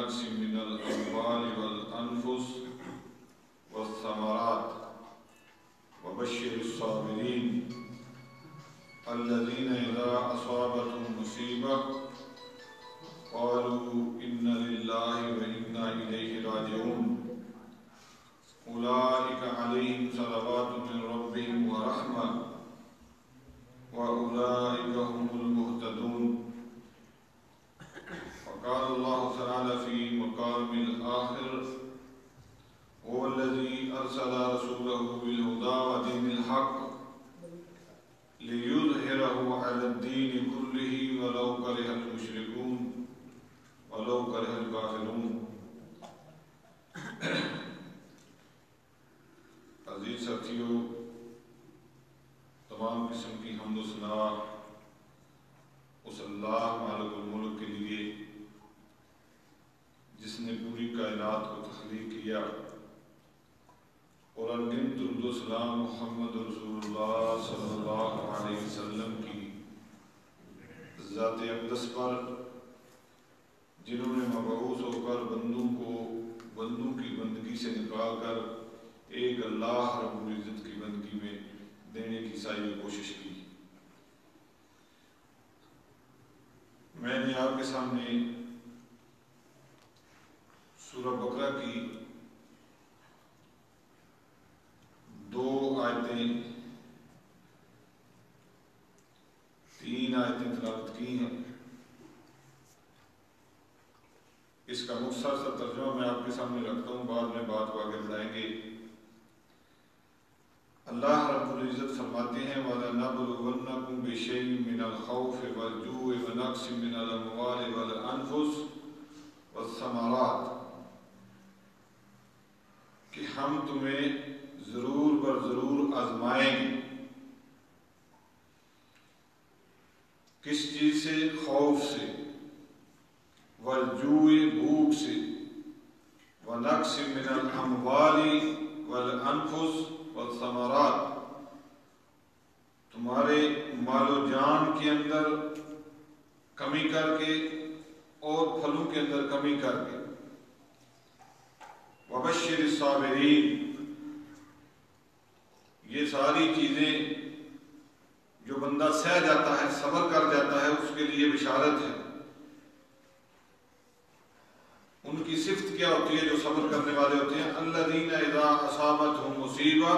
ونقص من الأموال والأنفس والثمرات وبشر الصابرين الذين إذا أصابتهم مصيبة قالوا إنا لله وإنا إليه راجعون أولئك عليهم صلوات من ربهم ورحمة وأولئك هم المهتدون. وقال الله تعالى في مقام الآخر هو الذي أرسل رسوله بالهدى ودين الحق ليظهره على الدين كله ولو كره المشركون ولو كره الكافرون. عزیز ساتھیو، تمام قسم کی حمد و ثنا اس اللہ مالک الملک کے لیے جس نے پوری کائنات کو تخلیق کیا اور انگنت درود و سلام محمد رسول اللہ صلی اللہ علیہ وسلم کی ذات اقدس پر، جنہوں نے مبعوث ہو کر بندوں کی بندگی سے نکال کر ایک اللہ رب العزت کی بندگی میں دینے کی سعی کوشش کی. میں نے آپ کے سامنے سورہ بقرہ کی 2 آیتیں 3 آیتیں تلاوت کی ہیں. اس کا مختصر سا ترجمہ میں آپ کے سامنے رکھتا ہوں، بعد میں بات کو آگے بڑھائیں گے. اللہ رب العزت فرماتے ہیں وَلَنَبْلُوَنَّكُمْ بِشَيْءٍ مِّنَ الْخَوْفِ وَالْجُوعِ وَنَقْصٍ مِّنَ الْأَمْوَالِ وَالْأَنفُسِ وَالثَّمَرَاتِ، کہ ہم تمہیں ضرور بر ضرور آزمائیں گے. کس چیز سے؟ خوف سے، والجوع بھوک سے، ونقص من الاموال والانفس والثمرات، تمہارے مال و جان کے اندر کمی کر کے اور پھلوں کے اندر کمی کر کے. وبشر الصابرین، یہ ساری چیزیں جو بندہ سہ جاتا ہے، صبر کر جاتا ہے، اس کے لیے بشارت ہے. ان کی صفت کیا ہوتی ہے جو صبر کرنے والے ہوتے ہیں؟ الذین اذا اصابتہم مصیبہ،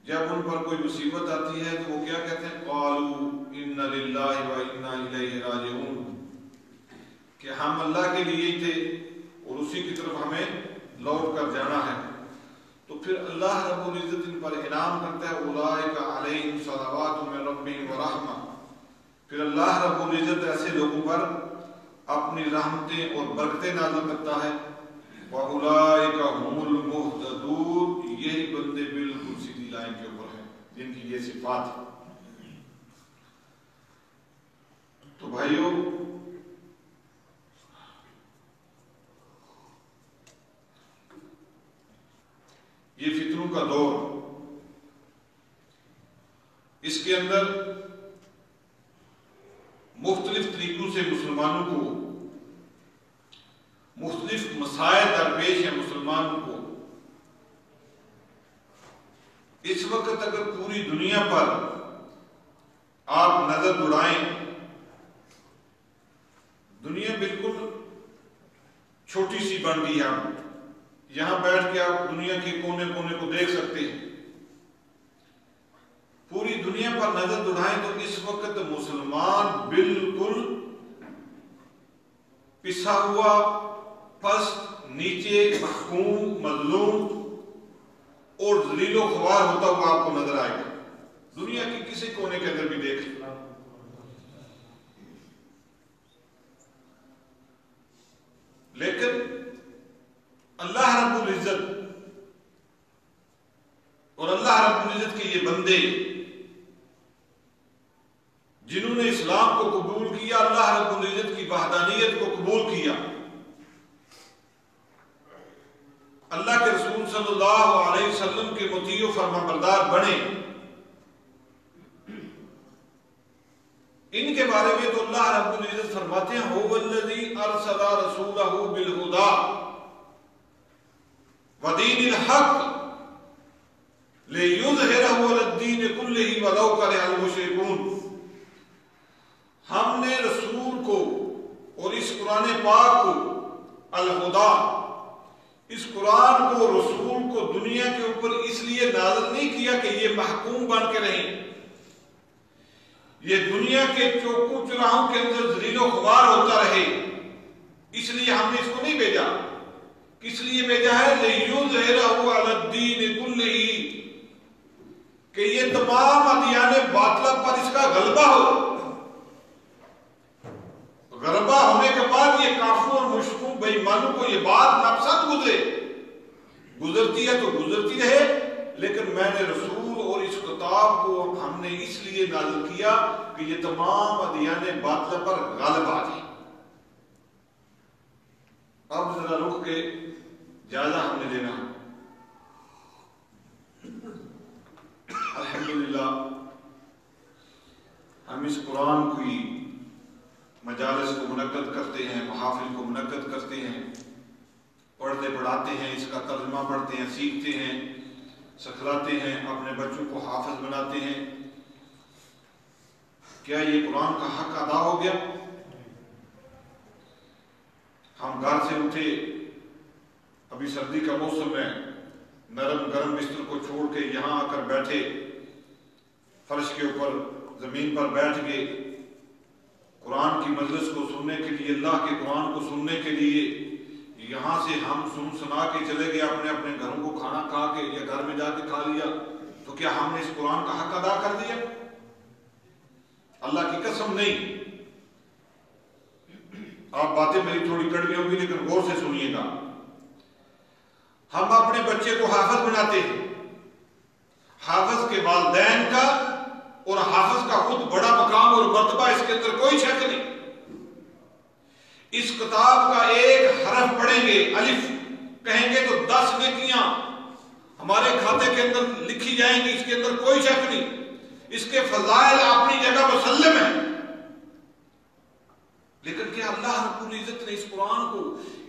جب ان پر کوئی مصیبت آتی ہے تو وہ کیا کہتے ہیں؟ قالوا انا للہ وانا الیہ راجعون، کہ ہم اللہ کے لیے ہی تھے اور اسی کی طرف ہمیں لوٹ کر جانا ہے. تو پھر اللہ رب العزت ان پر انعام کرتا ہے اولئک علیہم صلوات من ربہم ورحمہ. پھر اللہ رب العزت ایسے لوگوں پر اپنی رحمتیں اور برکتیں نازل کرتا ہے. وَأُولَئِكَ هُمُ الْمُهْتَدُونَ، یہی بندے بالکل سیدھی لائن کے اوپر ہیں جن کی یہ صفات ہے. تو بھائیو، یہ فتنوں کا دور، اس کے اندر مختلف طریقوں سے مسلمانوں کو مختلف مسائل درپیش ہیں. مسلمانوں کو اس وقت اگر پوری دنیا پر آپ نظر دوڑائیں، دنیا بالکل چھوٹی سی بن گئی ہے. یہاں بیٹھ کے آپ دنیا کے کونے کونے کو دیکھ سکتے ہیں. پوری دنیا پر نظر دوڑائیں تو اس وقت مسلمان بالکل پسا ہوا، پست، نیچے، محکوم، مظلوم اور ذلیل و خوار ہوتا ہوا آپ کو نظر آئے گا. دنیا کے کسی کونے کے اندر بھی دیکھ لیں. لیکن اللہ رب العزت اور اللہ رب العزت کے یہ بندے جنہوں نے اسلام کو قبول کیا، اللہ رب العزت کی وحدانیت کو قبول کیا، اللہ کے رسول صلی اللہ علیہ وسلم کے مطیع و فرما بردار بنے، ان کے کے بارے میں تو اللہ رب العزت فرماتے ہیں هو الذی ارسل رسولہ بالہدی ودین الحق لیظہرہ علی الدین کلہ ولو کرہ المشرکون. ہم نے رسول کو اور اس قرآن پاک کو الہدا، اس قرآن کو رسول کو دنیا کے اوپر اس لیے نازل نہیں کیا کہ یہ محکوم بن کے رہیں، یہ دنیا کے چوکوں چراہوں کے اندر ذلیل و خوار ہوتا رہے، اس لیے ہم نے اس کو نہیں بھیجا. کس لیے بھیجا ہے؟ لیظہرہ علی الدین کلہ، کہ یہ تمام ادیان باطلہ پر اس کا غلبہ ہو. غلبہ ہونے کے بعد یہ کافروں اور مشرکوں بے ایمانوں کو یہ بات ناپسند گزرتی ہے تو گزرتی رہے، لیکن میں نے رسول اور اس کتاب کو ہم نے اس لیے نازل کیا کہ یہ تمام ادیان باطلہ پر غالب آ جائے. اب ذرا رک کے جائزہ ہم نے لینا. الحمدللہ ہم اس قرآن کی مجالس کو منعقد کرتے ہیں، محافل کو منعقد کرتے ہیں، پڑھتے پڑھاتے ہیں، اس کا ترجمہ پڑھتے ہیں، سیکھتے ہیں، سکھلاتے ہیں، اپنے بچوں کو حافظ بناتے ہیں. کیا یہ قرآن کا حق ادا ہو گیا؟ ہم گھر سے اٹھے، ابھی سردی کا موسم ہے، نرم گرم بستر کو چھوڑ کے یہاں آ کر بیٹھے، فرش کے اوپر زمین پر بیٹھ گئے، قرآن کی مجلس کو سننے کے لیے، اللہ کے قرآن کو سننے کے لیے. یہاں سے ہم سنا کے چلے گئے اپنے اپنے گھروں کو، کھانا کھا کے یا گھر میں جا کے کھا لیا، تو کیا ہم نے اس قرآن کا حق ادا کر دیا؟ اللہ کی قسم نہیں. آپ باتیں میری تھوڑی کڑوی ہوگی لیکن غور سے سنیے گا. ہم اپنے بچے کو حافظ بناتے ہیں، حافظ کے والدین کا اور حافظ کا خود بڑا مقام اور مرتبہ، اس کے اندر کوئی شک نہیں. اس کتاب کا ایک حرف پڑھیں گے، الف کہیں گے تو 10 نیکیاں ہمارے کھاتے کے اندر لکھی جائیں گی، اس کے اندر کوئی شک نہیں. اس کے فضائل اپنی جگہ مسلم ہیں. لیکن کیا اللہ رب العزت نے اس قرآن کو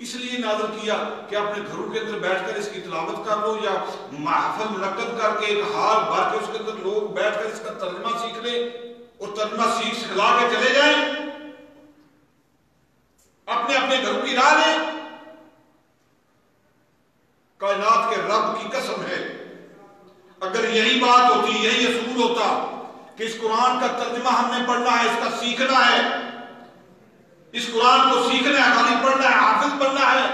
اس لیے نازل کیا کہ اپنے گھروں کے اندر بیٹھ کر اس کی تلاوت کر لو، یا محفل منعقد کر کے ایک ہال بھر کے اس کے اندر لوگ بیٹھ کر اس کا ترجمہ سیکھ لیں اور ترجمہ سیکھ سکھلا کے چلے جائیں، اپنے اپنے گھروں کی راہ لیں؟ کائنات کے رب کی قسم ہے، اگر یہی بات ہوتی، یہی اصول ہوتا کہ اس قرآن کا ترجمہ ہم نے پڑھنا ہے، اس کا سیکھنا ہے، اس قرآن کو سیکھنا ہے، خالی پڑھنا ہے، حافظ بننا ہے،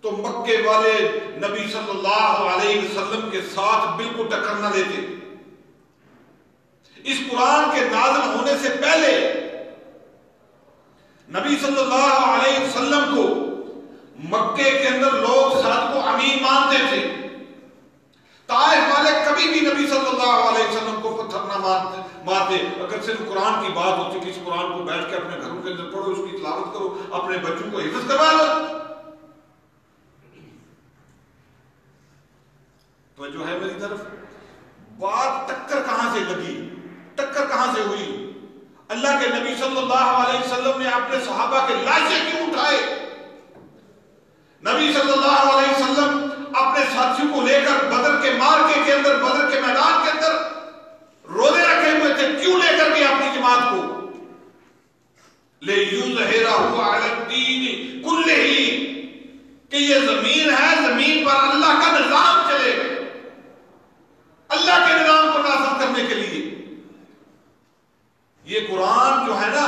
تو مکے والے نبی صلی اللہ علیہ وسلم کے ساتھ بالکل ٹکر نہ لیتے. اس قرآن کے نازل ہونے سے پہلے نبی صلی اللہ علیہ وسلم کو مکے کے اندر لوگ ساتھ کو امین مانتے تھے. طائف والے کبھی بھی نبی صلی اللہ علیہ وسلم کو پتھر نہ مارتے. اگر صرف قرآن کی بات ہوتی کہ اس قرآن کو بیٹھ کے اپنے گھروں کے اندر پڑھو، اس کی تلاوت کرو، اپنے بچوں کو حفظ کروا لو. تو جو ہے میری طرف بات، ٹکر کہاں سے لگی، ٹکر کہاں سے ہوئی؟ اللہ کے نبی صلی اللہ علیہ وسلم نے اپنے صحابہ کے لاشیں کیوں اٹھائے؟ نبی صلی اللہ علیہ وسلم اپنے ساتھیوں کو لے کر بدر کے مارکے کے اندر، بدر کے میدان کے اندر روزے رکھے ہوئے تھے، کیوں لے کر گئے اپنی جماعت کو؟ لِيُظْهِرَهُ عَلَى الدِّينِ كُلِّهِ، کہ یہ زمین ہے، زمین پر اللہ کا نظام چلے گا، اللہ کے نظام کو نافذ کرنے کے لیے. یہ قرآن جو ہے نا،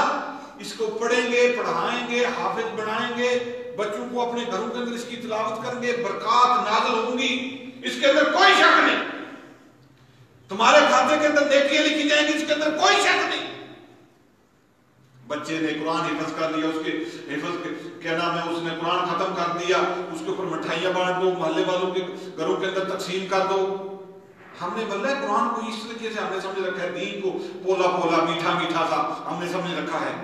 اس کو پڑھیں گے، پڑھائیں گے، حافظ بنائیں گے، بچوں کو اپنے گھروں کے اندر اس کی تلاوت کریں گے، برکات نازل ہوں گی، اس کے اندر کوئی شک نہیں. تمہارے کھاتے کے اندر نیکیاں لکھی جائیں گی، اس کے اندر کوئی شک نہیں. بچے نے قرآن حفظ کر لیا، اس کے حفظ کیا نام ہے، اس نے قرآن ختم کر دیا، اس کے اوپر مٹھائیاں بانٹ دو، محلے والوں کے گھروں کے اندر تقسیم کر دو. ہم نے بلّہ قرآن کو اس طریقے سے ہم نے سمجھ رکھا ہے، دین کو پولا پولا میٹھا میٹھا سا ہم نے سمجھ رکھا ہے.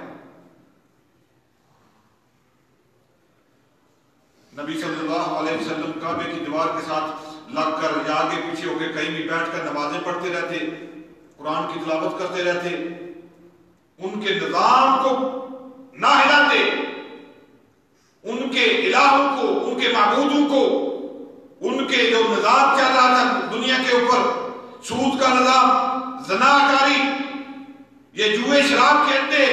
نبی صلی اللہ علیہ وسلم کعبے کی دیوار کے ساتھ لگ کر یا آگے پیچھے ہو کے کہیں بھی بیٹھ کر نمازیں پڑھتے رہتے، قرآن کی تلاوت کرتے رہتے. ان کے نظام کو نہ ہلاتے، ان کے الہوں کو، ان کے معبودوں کو، ان کے جو نظام چل رہا تھا دنیا کے اوپر، سود کا نظام، زناکاری، یہ جوئے شراب کے اڈے،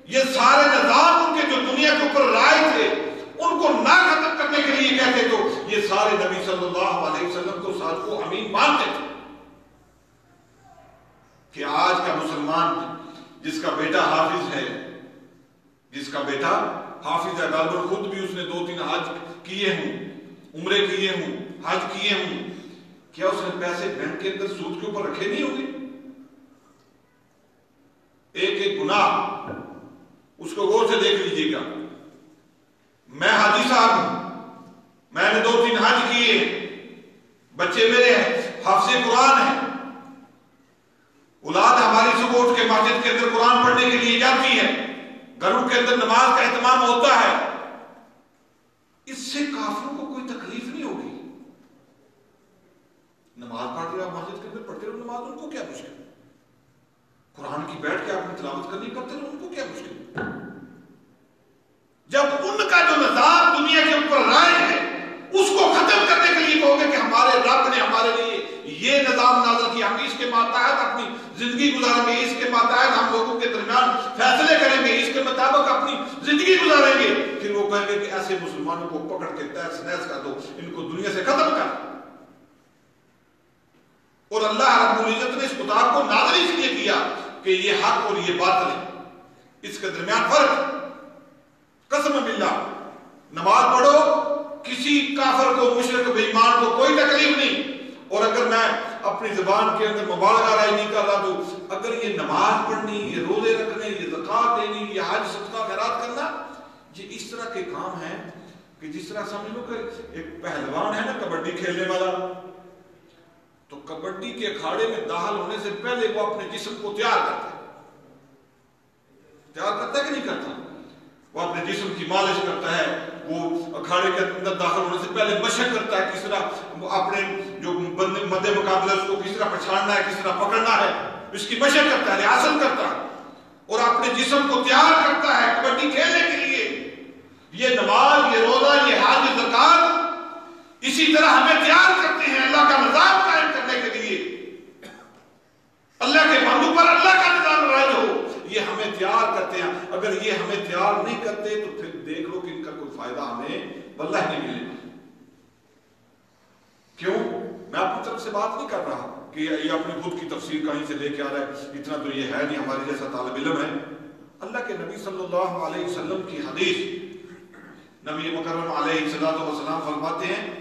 یہ سارے نظام ان کے جو دنیا کے اوپر رائج تھے، ان کو نہ ختم کرنے کے لیے کہتے تو یہ سارے نبی صلی اللہ علیہ وسلم کو صادق و امین مانتے تھے کہ آج کا مسلمان جس کا بیٹا حافظ ہے، جس کا بیٹا حافظ ہے، غالباً خود بھی اس نے 2-3 حج کیے ہوں، عمرے کیے ہوں، حج کیے ہوں، کیا اس نے پیسے بینک کے اندر سود کے اوپر رکھے نہیں ہوں گے؟ ایک ایک گناہ اس کو غور سے دیکھ لیجیے گا۔ میں حاجی صاحب ہوں، میں نے 2-3 حج کیے، بچے میرے حافظ قرآن ہیں، اولاد ہماری صبح اٹھ کے مسجد کے اندر قرآن پڑھنے کے لیے جاتی ہے، گھروں کے اندر نماز کا اہتمام ہوتا ہے، اس سے کافروں کو کوئی تکلیف نہیں ہوگی۔ نماز پڑھ رہے مسجد کے اندر پڑھتے رہو نماز، ان کو کیا مشکل؟ قرآن کی بیٹھ کے آپ نے تلاوت کرنی کرتے رہو، ان کو کیا مشکل؟ جب ان کا جو نظام دنیا کے اوپر رائج ہے اس کو ختم کرنے کے لیے کہو گے کہ ہمارے رب نے ہمارے لیے یہ نظام نازل کیا، ہم اس کے ماتحت اپنی زندگی گزاریں گے، اس کے ماتحت ہم لوگوں کے درمیان فیصلے کریں گے، اس کے مطابق اپنی زندگی گزاریں گے، پھر وہ کہیں گے کہ ایسے مسلمانوں کو پکڑ کے تہس نہس کر دو، ان کو دنیا سے ختم کر۔ اور اللہ رب العزت نے اس کتاب کو نازل اس لیے کیا کہ یہ حق اور یہ باطل ہے، اس کے درمیان فرق۔ قسم باللہ نماز پڑھو، کسی کافر کو، مشرک بے ایمان کو کوئی تکلیف نہیں۔ اور اگر میں اپنی زبان کے اندر مبالغہ رائے نہیں کر رہا تو اگر یہ نماز پڑھنی، یہ روزے رکھنے، یہ زکوٰۃ دینی، یہ حج صدقہ خیرات کرنا، یہ اس طرح کے کام ہیں کہ جس طرح سمجھ لو کہ ایک پہلوان ہے نا کبڈی کھیلنے والا، تو کبڈی کے اکھاڑے میں داخل ہونے سے پہلے وہ اپنے جسم کو تیار کرتا ہے کہ نہیں کرتا؟ وہ اپنے جسم کی مالش کرتا ہے، وہ اکھاڑے کے اندر داخل ہونے سے پہلے مشق کرتا ہے کس طرح اپنے جو مد مقابلہ اس کو کس طرح پچھاڑنا ہے، کس طرح پکڑنا ہے، اس کی مشق کرتا ہے، ریاضت کرتا ہے اور اپنے جسم کو تیار کرتا ہے کبڈی کھیلنے کے لیے۔ یہ نماز، یہ روزہ، یہ حج، زکوٰۃ اسی طرح ہمیں تیار کرتے ہیں اللہ کا نظام قائم کرنے کے لیے، اللہ کے بندوں پر اللہ کا نظام رائج ہو، یہ ہمیں تیار کرتے ہیں۔ اگر یہ ہمیں تیار نہیں کرتے تو پھر دیکھ لو کہ ان کا کوئی فائدہ ہمیں واللہ نہیں ملے گا۔ کیوں؟ میں اپنی طرف سے بات نہیں کر رہا کہ یہ اپنی خود کی تفسیر کہیں سے لے کے آ رہا ہے، اتنا تو یہ ہے نہیں، ہمارے جیسا طالب علم ہے۔ اللہ کے نبی صلی اللہ علیہ وسلم کی حدیث، نبی مکرم علیہ السلام فرماتے ہیں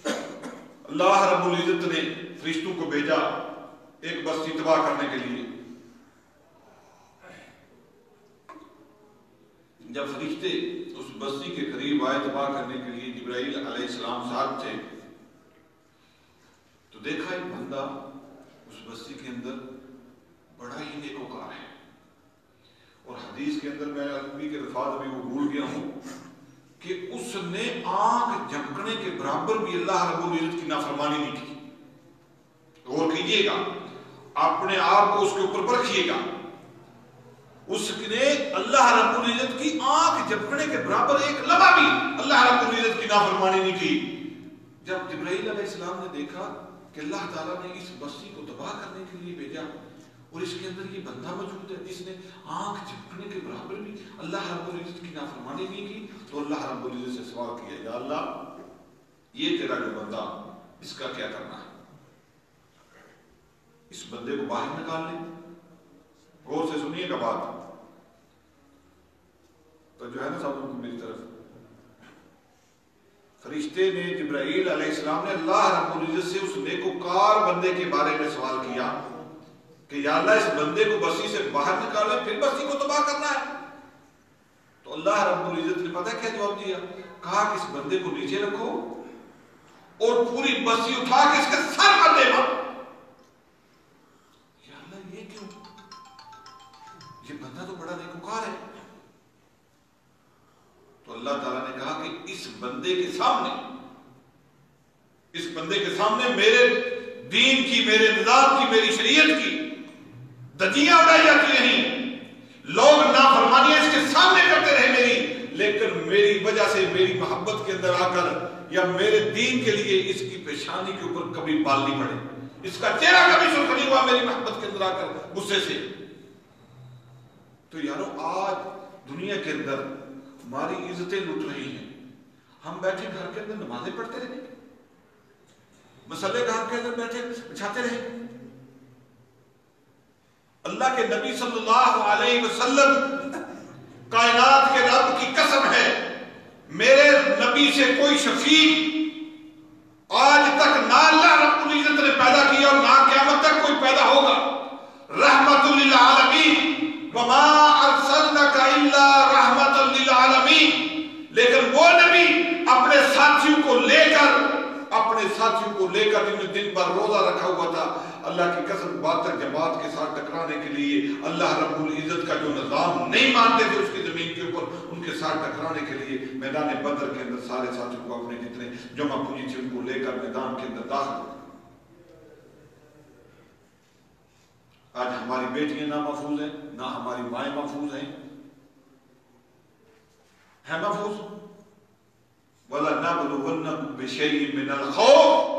اللہ رب العزت نے فرشتوں کو بھیجا ایک بستی تباہ کرنے کے لیے۔ جب فرشتے اس بستی کے قریب آئے تباہ کرنے کے لیے، جبرائیل علیہ السلام ساتھ تھے، تو دیکھا ایک بندہ اس بستی کے اندر بڑا ہی نیکوکار ہے، اور حدیث کے اندر میں عربی کے الفاظ ابھی وہ بھول گیا ہوں کہ اس نے آنکھ جھپکنے کے برابر بھی اللہ رب العزت کی نافرمانی نہیں کی۔ غور کیجئے گا، اپنے آپ کو اس کے اوپر پرکھیے گا، اس نے اللہ رب العزت کی آنکھ جھپکنے کے برابر ایک لمحہ بھی اللہ رب العزت کی نافرمانی نہیں کی۔ جب جبرائیل علیہ السلام نے دیکھا کہ اللہ تعالیٰ نے اس بستی کو تباہ کرنے کے لیے بھیجا اور اس کے اندر یہ بندہ موجود ہے جس نے آنکھ جھپکنے کے برابر بھی اللہ رب العزت کی نافرمانی نہیں کی، تو اللہ رب العزت سے سوال کیا، یا اللہ یہ تیرا جو بندہ، اس کا کیا کرنا ہے؟ اس بندے کو باہر نکال لے۔ غور سے سنیے گا بات، تو جو ہے نا سب لوگ میری طرف، فرشتے نے، جبرائیل علیہ السلام نے اللہ رب العزت سے اس نیکوکار بندے کے بارے میں سوال کیا کہ یا اللہ اس بندے کو بستی سے باہر نکالے، پھر بستی کو تباہ کرنا ہے؟ تو اللہ رب العزت نے پتہ کیا جواب دیا؟ کہا کہ اس بندے کو نیچے رکھو اور پوری بستی اٹھا کے اس کے سر پر دے مار۔ یا اللہ یہ کیوں؟ یہ بندہ تو بڑا نیکوکار ہے۔ تو اللہ تعالیٰ نے کہا کہ اس بندے کے سامنے میرے دین کی، میرے نظام کی، میری شریعت کی دھجیاں اڑائی جاتی نہیں، لوگ نافرمانیاں اس کے سامنے کرتے رہے میری، لیکن میری وجہ سے میری محبت کے اندر آ کر یا میرے دین کے لیے اس کی پیشانی کے اوپر کبھی بال نہیں پڑے، اس کا چہرہ کبھی سرخ نہیں ہوا میری محبت کے اندر آ کر غصے سے۔ تو یارو آج دنیا کے اندر ہماری عزتیں لٹ رہی ہیں، ہم بیٹھے گھر کے اندر نمازیں پڑھتے رہے، مسلے گھر کے اندر بیٹھے بچھاتے رہے۔ اللہ کے نبی صلی اللہ علیہ وسلم کائنات کے رب کی قسم ہے، میرے نبی سے کوئی شفیع آج تک نہ اللہ رب العزت نے پیدا کیا اور نہ قیامت تک کوئی پیدا ہوگا، رحمت للعالمین، وما ارسلناک الا رحمت للعالمین۔ لیکن وہ نبی اپنے ساتھیوں کو لے کر جن نے دن بھر روزہ رکھا ہوا تھا، اللہ کی قسم بات تک جماعت کے ساتھ ٹکرانے کے لیے، اللہ رب العزت کا جو نظام نہیں مانتے تھے اس کی زمین کے اوپر، ان کے ساتھ ٹکرانے کے لیے میدان بدر کے اندر سارے ساتھیوں کو اپنے جتنے جمع پوجی تھی ان کو لے کر میدان کے اندر داخل ہو۔ آج ہماری بیٹیاں نہ محفوظ ہیں، نہ ہماری مائیں محفوظ ہیں محفوظ۔ وَلَنَبْلُوَنَّكُمْ بِشَيْءٍ مِّنَ الْخَوْفِ،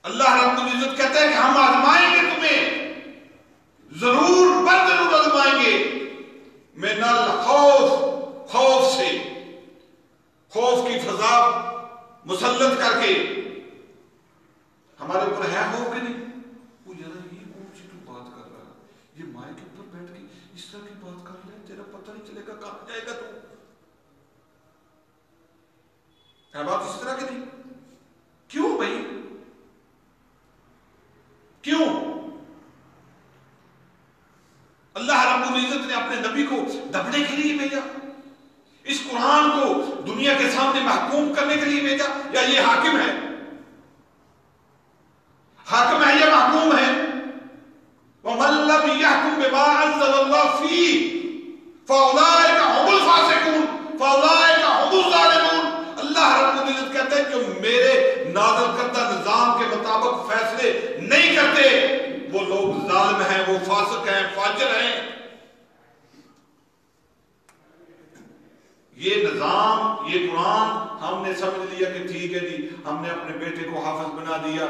اللہ رب العزت کہتے ہیں کہ ہم آزمائیں گے تمہیں، ضرور ضرور آزمائیں گے، من الخوف، خوف سے، خوف کی فضا مسلط کر کے۔ ہمارے اوپر ہے خوف کہ نہیں؟ وہ یار یہ کون سی تو بات کر رہا ہے، یہ مائیں کے اوپر بیٹھ کے اس طرح کی بات کر رہے، تیرا پتہ نہیں چلے گا کہاں جائے گا تو۔ ہے بات اس طرح کی نہیں؟ کیوں بھائی؟ کیوں؟ اللہ رب العزت نے اپنے نبی کو دبنے کے لیے بھیجا، اس قرآن کو دنیا کے سامنے محکوم کرنے کے لیے بھیجا، یا یہ حاکم ہے؟ حاکم ہے یا محکوم ہے؟ وَمَن لَّمْ يَحْكُم بِمَا أَنزَلَ اللَّهُ فِيهِ فَأُولَٰئِكَ هُمُ الْفَاسِقُونَ فَأُولَٰئِكَ هُمُ الظَّالِمُونَ۔ اللہ رب العزت کہتے ہیں جو میرے نازل کردہ نظام کے مطابق فیصلے نہیں کرتے وہ لوگ ظالم ہیں، وہ فاسق ہیں، فاجر ہیں۔ یہ نظام، یہ قرآن ہم نے سمجھ لیا کہ ٹھیک ہے جی، ہم نے اپنے بیٹے کو حافظ بنا دیا،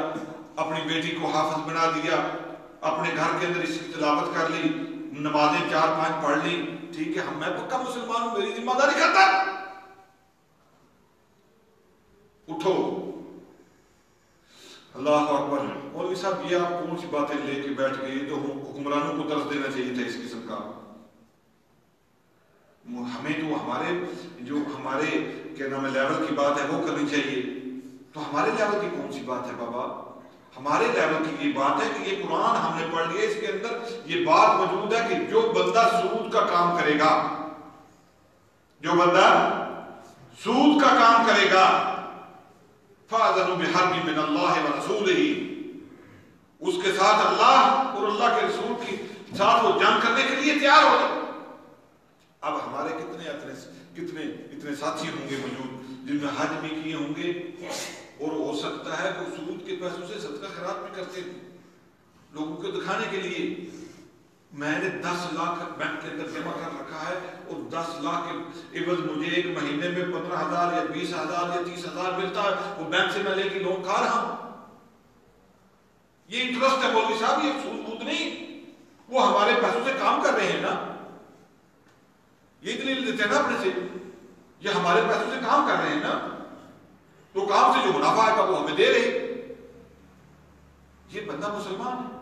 اپنی بیٹی کو حافظ بنا دیا، اپنے گھر کے اندر اس کی تلاوت کر لی، نمازیں 4-5 پڑھ لی، ٹھیک ہے، میں پکا مسلمان ہوں، میری ذمہ داری ختم۔ اٹھو، اللہ اکبر۔ مولوی صاحب یہ آپ کون سی باتیں لے کے بیٹھ گئے؟ تو حکمرانوں کو درس دینا چاہیے تھا اس قسم کا۔ ہمیں تو ہمارے کیا نام ہے لیول کی بات ہے وہ کرنی چاہیے۔ تو ہمارے لیول کی کون سی بات ہے بابا؟ ہمارے لیول کی یہ بات ہے کہ یہ قرآن ہم نے پڑھ لیا، اس کے اندر یہ بات موجود ہے کہ جو بندہ سود کا کام کرے گا، جو بندہ سود کا کام کرے گا، فَأَذَنُوا بِحَرْبٍ مِّنَ اللَّهِ وَرَسُولِهِ، اس کے ساتھ اللہ اور اللہ کے رسول کے ساتھ وہ جنگ کرنے کے لیے تیار ہو جائے۔ اب ہمارے کتنے ساتھی ہوں گے موجود جن میں حج بھی کیے ہوں گے، اور ہو سکتا ہے کہ سود کے پیسوں سے صدقہ خیرات بھی کرتے ہیں لوگوں کو دکھانے کے لیے۔ میں نے 10 لاکھ بینک کے اندر جمع کر رکھا ہے اور 10 لاکھ کے عوض مجھے ایک مہینے میں 15,000 یا 20,000 یا 30,000 ملتا ہے، وہ بینک سے میں لے کے لون کھا رہا ہوں۔ یہ انٹرسٹ ہے مولوی صاحب، یہ سود نہیں، وہ ہمارے پیسوں سے کام کر رہے ہیں نا، یہ دلیل دیتے ہیں نا اپنے سے، یہ ہمارے پیسوں سے کام کر رہے ہیں نا، تو کام سے جو منافع آئے گا وہ ہمیں دے رہے۔ یہ بندہ مسلمان ہے،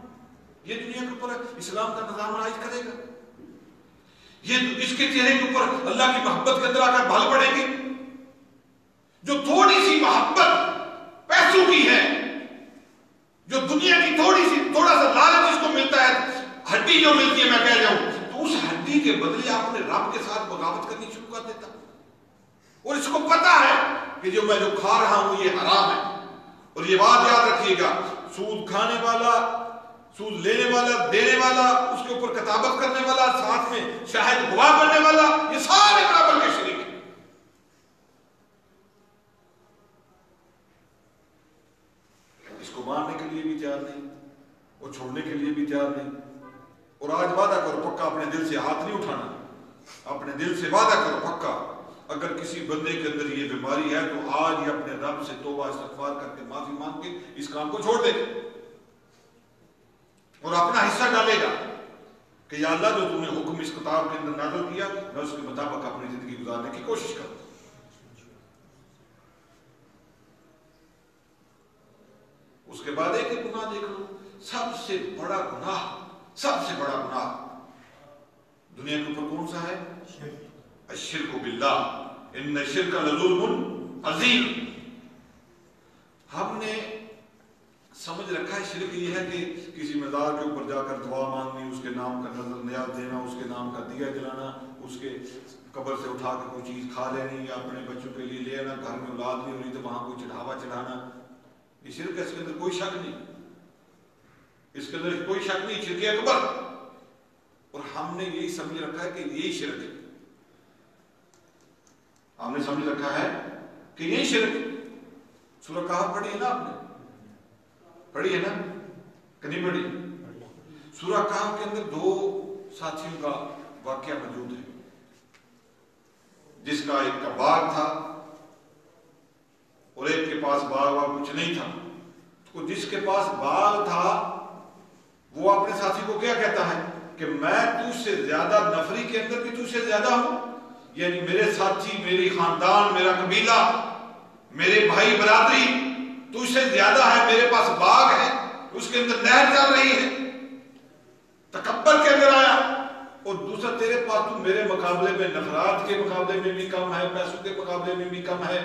یہ دنیا کے اوپر اسلام کا نظام رائج کرے گا، یہ اس کے چہرے کے اوپر اللہ کی محبت کے اندر آ کر بھال پڑیں گے۔ جو تھوڑی سی محبت پیسوں کی ہے، جو دنیا کی تھوڑا سا لالچ اس کو ملتا ہے، ہڈی جو ملتی ہے میں کہہ جاؤں، تو اس ہڈی کے بدلے آپ نے رب کے ساتھ بغاوت کرنی شروع کر دیتا، اور اس کو پتا ہے کہ جو میں کھا رہا ہوں یہ حرام ہے۔ اور یہ بات یاد رکھیے گا، سود کھانے والا، سود لینے والا، دینے والا، اس کے اوپر کتابت کرنے والا، ساتھ میں شاہد گواہ بننے والا، یہ سارے برابر کے شریک ہیں۔ اس کو مارنے کے لیے بھی تیار نہیں، اور چھوڑنے کے لیے بھی تیار نہیں، اور آج وعدہ کرو پکا، اپنے دل سے ہاتھ نہیں اٹھانا، اپنے دل سے وعدہ کرو پکا، اگر کسی بندے کے اندر یہ بیماری ہے تو آج ہی اپنے رب سے توبہ استغفار کر کے معافی مانگ کے اس کام کو چھوڑ دے اور اپنا حصہ ڈالے گا کہ یا اللہ جو تم نے حکم اس کتاب کے اندر نازل کیا میں اس کے مطابق اپنی زندگی گزارنے کی کوشش کروں۔ اس کے بعد ایک گناہ دیکھ لو، سب سے بڑا گناہ، سب سے بڑا گناہ دنیا کے اوپر کون سا ہے؟ الشرک باللہ، ان الشرک لظلم عظیم۔ ہم نے سمجھ رکھا ہے شرک یہ ہے کہ کسی مزار کے اوپر جا کر دعا مانگنی، اس کے نام کا نظر نیاز دینا، اس کے نام کا دیا جلانا، اس کے قبر سے اٹھا کے کوئی چیز کھا لینی یا اپنے بچوں کے لیے لے آنا، گھر میں اولاد نہیں ہو رہی تو وہاں کوئی چڑھاوا چڑھانا، یہ شرک ہے، اس کے اندر کوئی شک نہیں، اس کے اندر کوئی شک نہیں، شرک اکبر۔ اور ہم نے یہی سمجھ رکھا ہے کہ یہی شرک ہے، ہم نے سمجھ رکھا ہے کہ یہی شرک ہے۔ سورہ کہف پڑھی ہے نا آپ نے؟ پڑھی ہے نا کہ نہیں پڑھی؟ سورہ کہف کے اندر دو ساتھیوں کا واقعہ موجود ہے، جس کا ایک کا باغ تھا اور ایک کے پاس باغ کچھ نہیں تھا۔ تو جس کے پاس باغ تھا وہ اپنے ساتھی کو کیا کہتا ہے کہ میں تجھ سے زیادہ، نفری کے اندر بھی تجھ سے زیادہ ہوں، یعنی میرے ساتھی، میری خاندان، میرا قبیلہ، میرے بھائی برادری تجھ سے زیادہ ہے، میرے پاس باغ ہے، اس کے اندر نہر چل رہی ہے، تکبر کے اندر آیا۔ اور دوسرا تیرے پاس تو میرے مقابلے میں نفرات کے مقابلے میں بھی کم ہے، پیسوں کے مقابلے میں بھی کم ہے،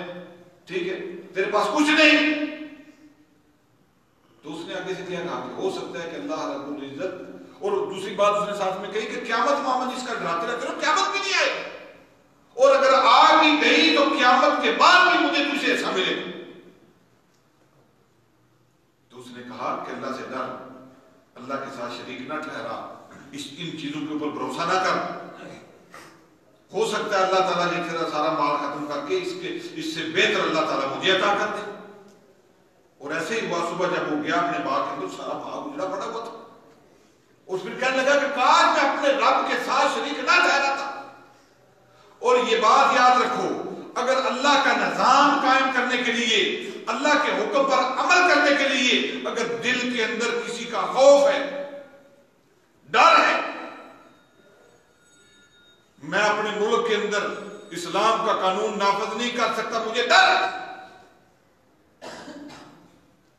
ٹھیک ہے، تیرے پاس کچھ نہیں۔ تو اس نے آگے سے کیا کہا کہ ہو سکتا ہے کہ اللہ رب العزت، اور دوسری بات اس نے ساتھ میں کہی کہ قیامت محمد جس کا ڈراتے رہتے ہو قیامت بھی نہیں آئے گی، اور اگر آ بھی گئی تو قیامت کے بعد بھی مجھے تجھے ایسا ملے گا۔ تو اس نے کہا کہ اللہ سے ڈر، اللہ کے ساتھ شریک نہ ٹھہرا، ان چیزوں کے اوپر بھروسہ نہ کر، ہو سکتا ہے اللہ تعالیٰ یہ تیرا سارا مال ختم کر کے اس سے بہتر اللہ تعالیٰ مجھے عطا کر دے۔ اور ایسے ہی ہوا، صبح جب وہ گیا اپنے باغ کے اندر سارا باغ اجڑا پڑا ہوا تھا، اور پھر کہنے لگا کہ کاش میں اپنے رب کے ساتھ شریک نہ ٹھہرا تھا۔ اور یہ بات یاد رکھو، اگر اللہ کا نظام قائم کرنے کے لیے، اللہ کے حکم پر عمل کرنے کے لیے اگر دل کے اندر کسی کا خوف ہے، ڈر ہے، میں اپنے ملک کے اندر اسلام کا قانون نافذ نہیں کر سکتا، مجھے ڈر ہے،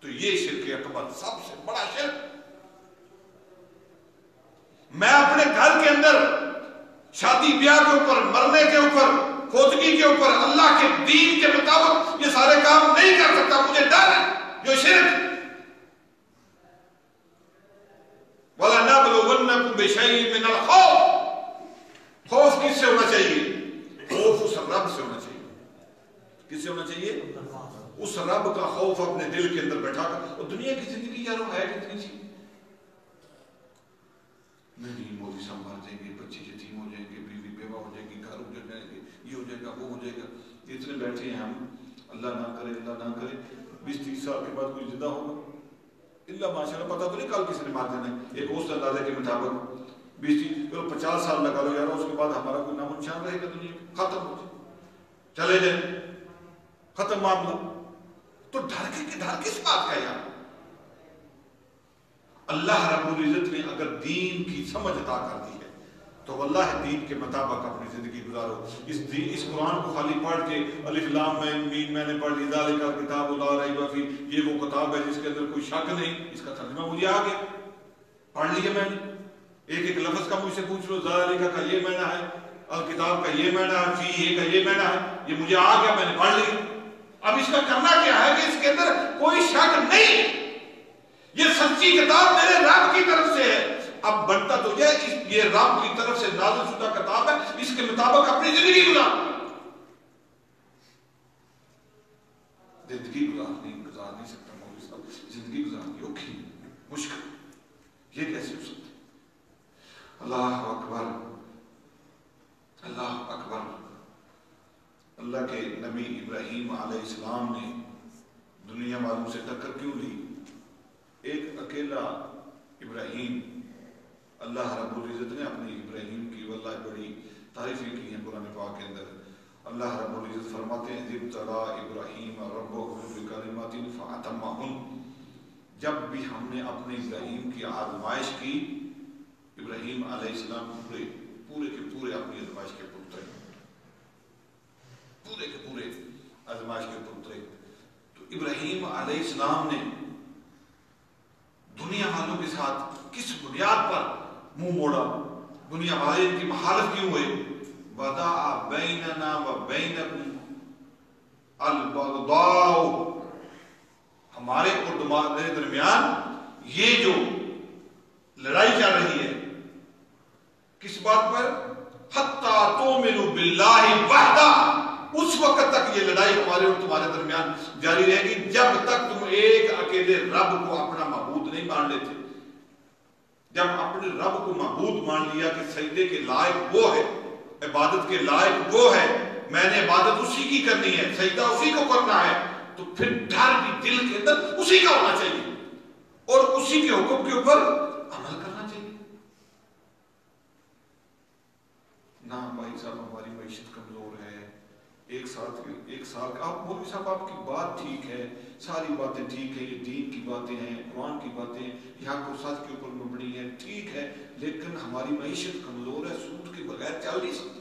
تو یہ شرک اکبر، سب سے بڑا شرک۔ میں اپنے گھر کے اندر شادی بیاہ کے اوپر، مرنے کے اوپر، فوتگی کے اوپر اللہ کے دین کے مطابق یہ سارے کام نہیں کر سکتا، مجھے ڈر ہے، جو شرک۔ وَلَنَبْلُوَنَّكُمْ بِشَيْءٍ مِّنَ الْخَوْفِ، خوف کس سے ہونا چاہیے؟ خوف اس رب سے ہونا چاہیے۔ کس سے ہونا چاہیے؟ اس رب کا خوف اپنے دل کے اندر بیٹھا کر۔ اور دنیا کی زندگی یارو ہے کتنی سی، نہیں مولی سنبھال دیں گے، بچے یتیم ہو جائیں گے، بیوی بیوہ ہو جائے گی، گھر اجڑ جائیں گے، یہ ہو جائے گا، وہ ہو جائے گا، اتنے بیٹھے ہیں ہم، اللہ نہ کرے، اللہ نہ کرے 20-30 سال کے بعد کوئی زندہ ہوگا، اللہ ماشاءاللہ پتہ تو نہیں کل کسی نے مار دینا ہے، ایک اس اندازے کے مطابق 20-50 سال لگا لو یار، اس کے بعد ہمارا کوئی نام و نشان رہے گا دنیا میں، ختم ہو جائے، چلے جائیں، ختم معاملہ۔ تو ڈر کس بات کا یار؟ اللہ رب العزت نے اگر دین کی سمجھ عطا کر دی ہے تو واللہ دین کے مطابق اپنی زندگی گزارو۔ اس قرآن کو خالی پڑھ کے الف لام میم میں نے پڑھ لی، ذالک الکتاب لا ریب فیہ، یہ وہ کتاب ہے جس کے اندر کوئی شک نہیں، اس کا ترجمہ مجھے آ گیا، پڑھ لیا میں نے، ایک ایک لفظ کا مجھ سے پوچھ لو، ذالک کا یہ معنی ہے، الکتاب کا یہ معنی ہے، فیہ کا یہ معنی ہے، یہ مجھے آ گیا، میں نے پڑھ لیا۔ اب اس کا کرنا کیا ہے کہ اس کے اندر کوئی شک نہیں، یہ سچی کتاب میرے رب کی طرف سے ہے۔ اب بنتا تو یہ رب کی طرف سے نازل شدہ کتاب ہے، اس کے مطابق اپنی زندگی گزار نہیں سکتا مولوی صاحب، زندگی گزارنی اوکھی مشکل، یہ کیسے ہو سکتا؟ اللہ اکبر، اللہ اکبر۔ اللہ کے نبی ابراہیم علیہ السلام نے دنیا والوں سے ٹکر کیوں لی؟ ایک اکیلا ابراہیم اللہ رب العزت نے اپنے ابراہیم کی واللہ بڑی تعریفیں کی ہیں قرآن پاک کے اندر. اللہ رب العزت فرماتے ہیں ذِبْ تَلَا إِبْرَاهِيمَ رَبُّهُ بِكَلِمَاتٍ فَأَتَمَّهُنَّ. جب بھی ہم نے اپنے ابراہیم کی آزمائش کی، ابراہیم علیہ السلام پورے کے پورے اپنی آزمائش کے پر اترے، پورے کے پورے آزمائش کے پر اترے. تو ابراہیم علیہ السلام نے دنیا والوں کے ساتھ کس بنیاد پر منہ موڑا؟ دنیا والے ان کی مخالف کیوں ہوئے؟ وَدَعَ بَيْنَنَا وَبَيْنَكُمْ الْبَغْضَاءُ، ہمارے اور تمہارے درمیان یہ جو لڑائی چل رہی ہے کس بات پر؟ حَتَّى تُؤْمِنُوا بِاللَّهِ وَحْدَهُ، اس وقت تک یہ لڑائی ہمارے اور تمہارے درمیان جاری رہے گی جب تک تم ایک اکیلے رب کو اپنا معبود نہیں مان لیتے. جب اپنے رب کو معبود مان لیا کہ سجدے کے لائق وہ ہے، عبادت کے لائق وہ ہے، میں نے عبادت اسی کی کرنی ہے، سجدہ اسی کو کرنا ہے، تو پھر ڈر بھی دل کے اندر اسی کا ہونا چاہیے اور اسی کے حکم کے اوپر عمل کرنا چاہیے. نہ بھائی صاحب ہماری معیشت کمزور ہے، ایک سال کا آپ مولوی صاحب آپ کی بات ٹھیک ہے، ساری باتیں ٹھیک ہے، یہ دین کی باتیں ہیں، قرآن کی باتیں یہاں کو سچ کے اوپر مبنی ہے، ٹھیک ہے، لیکن ہماری معیشت کمزور ہے، سود کے بغیر چل نہیں سکتی.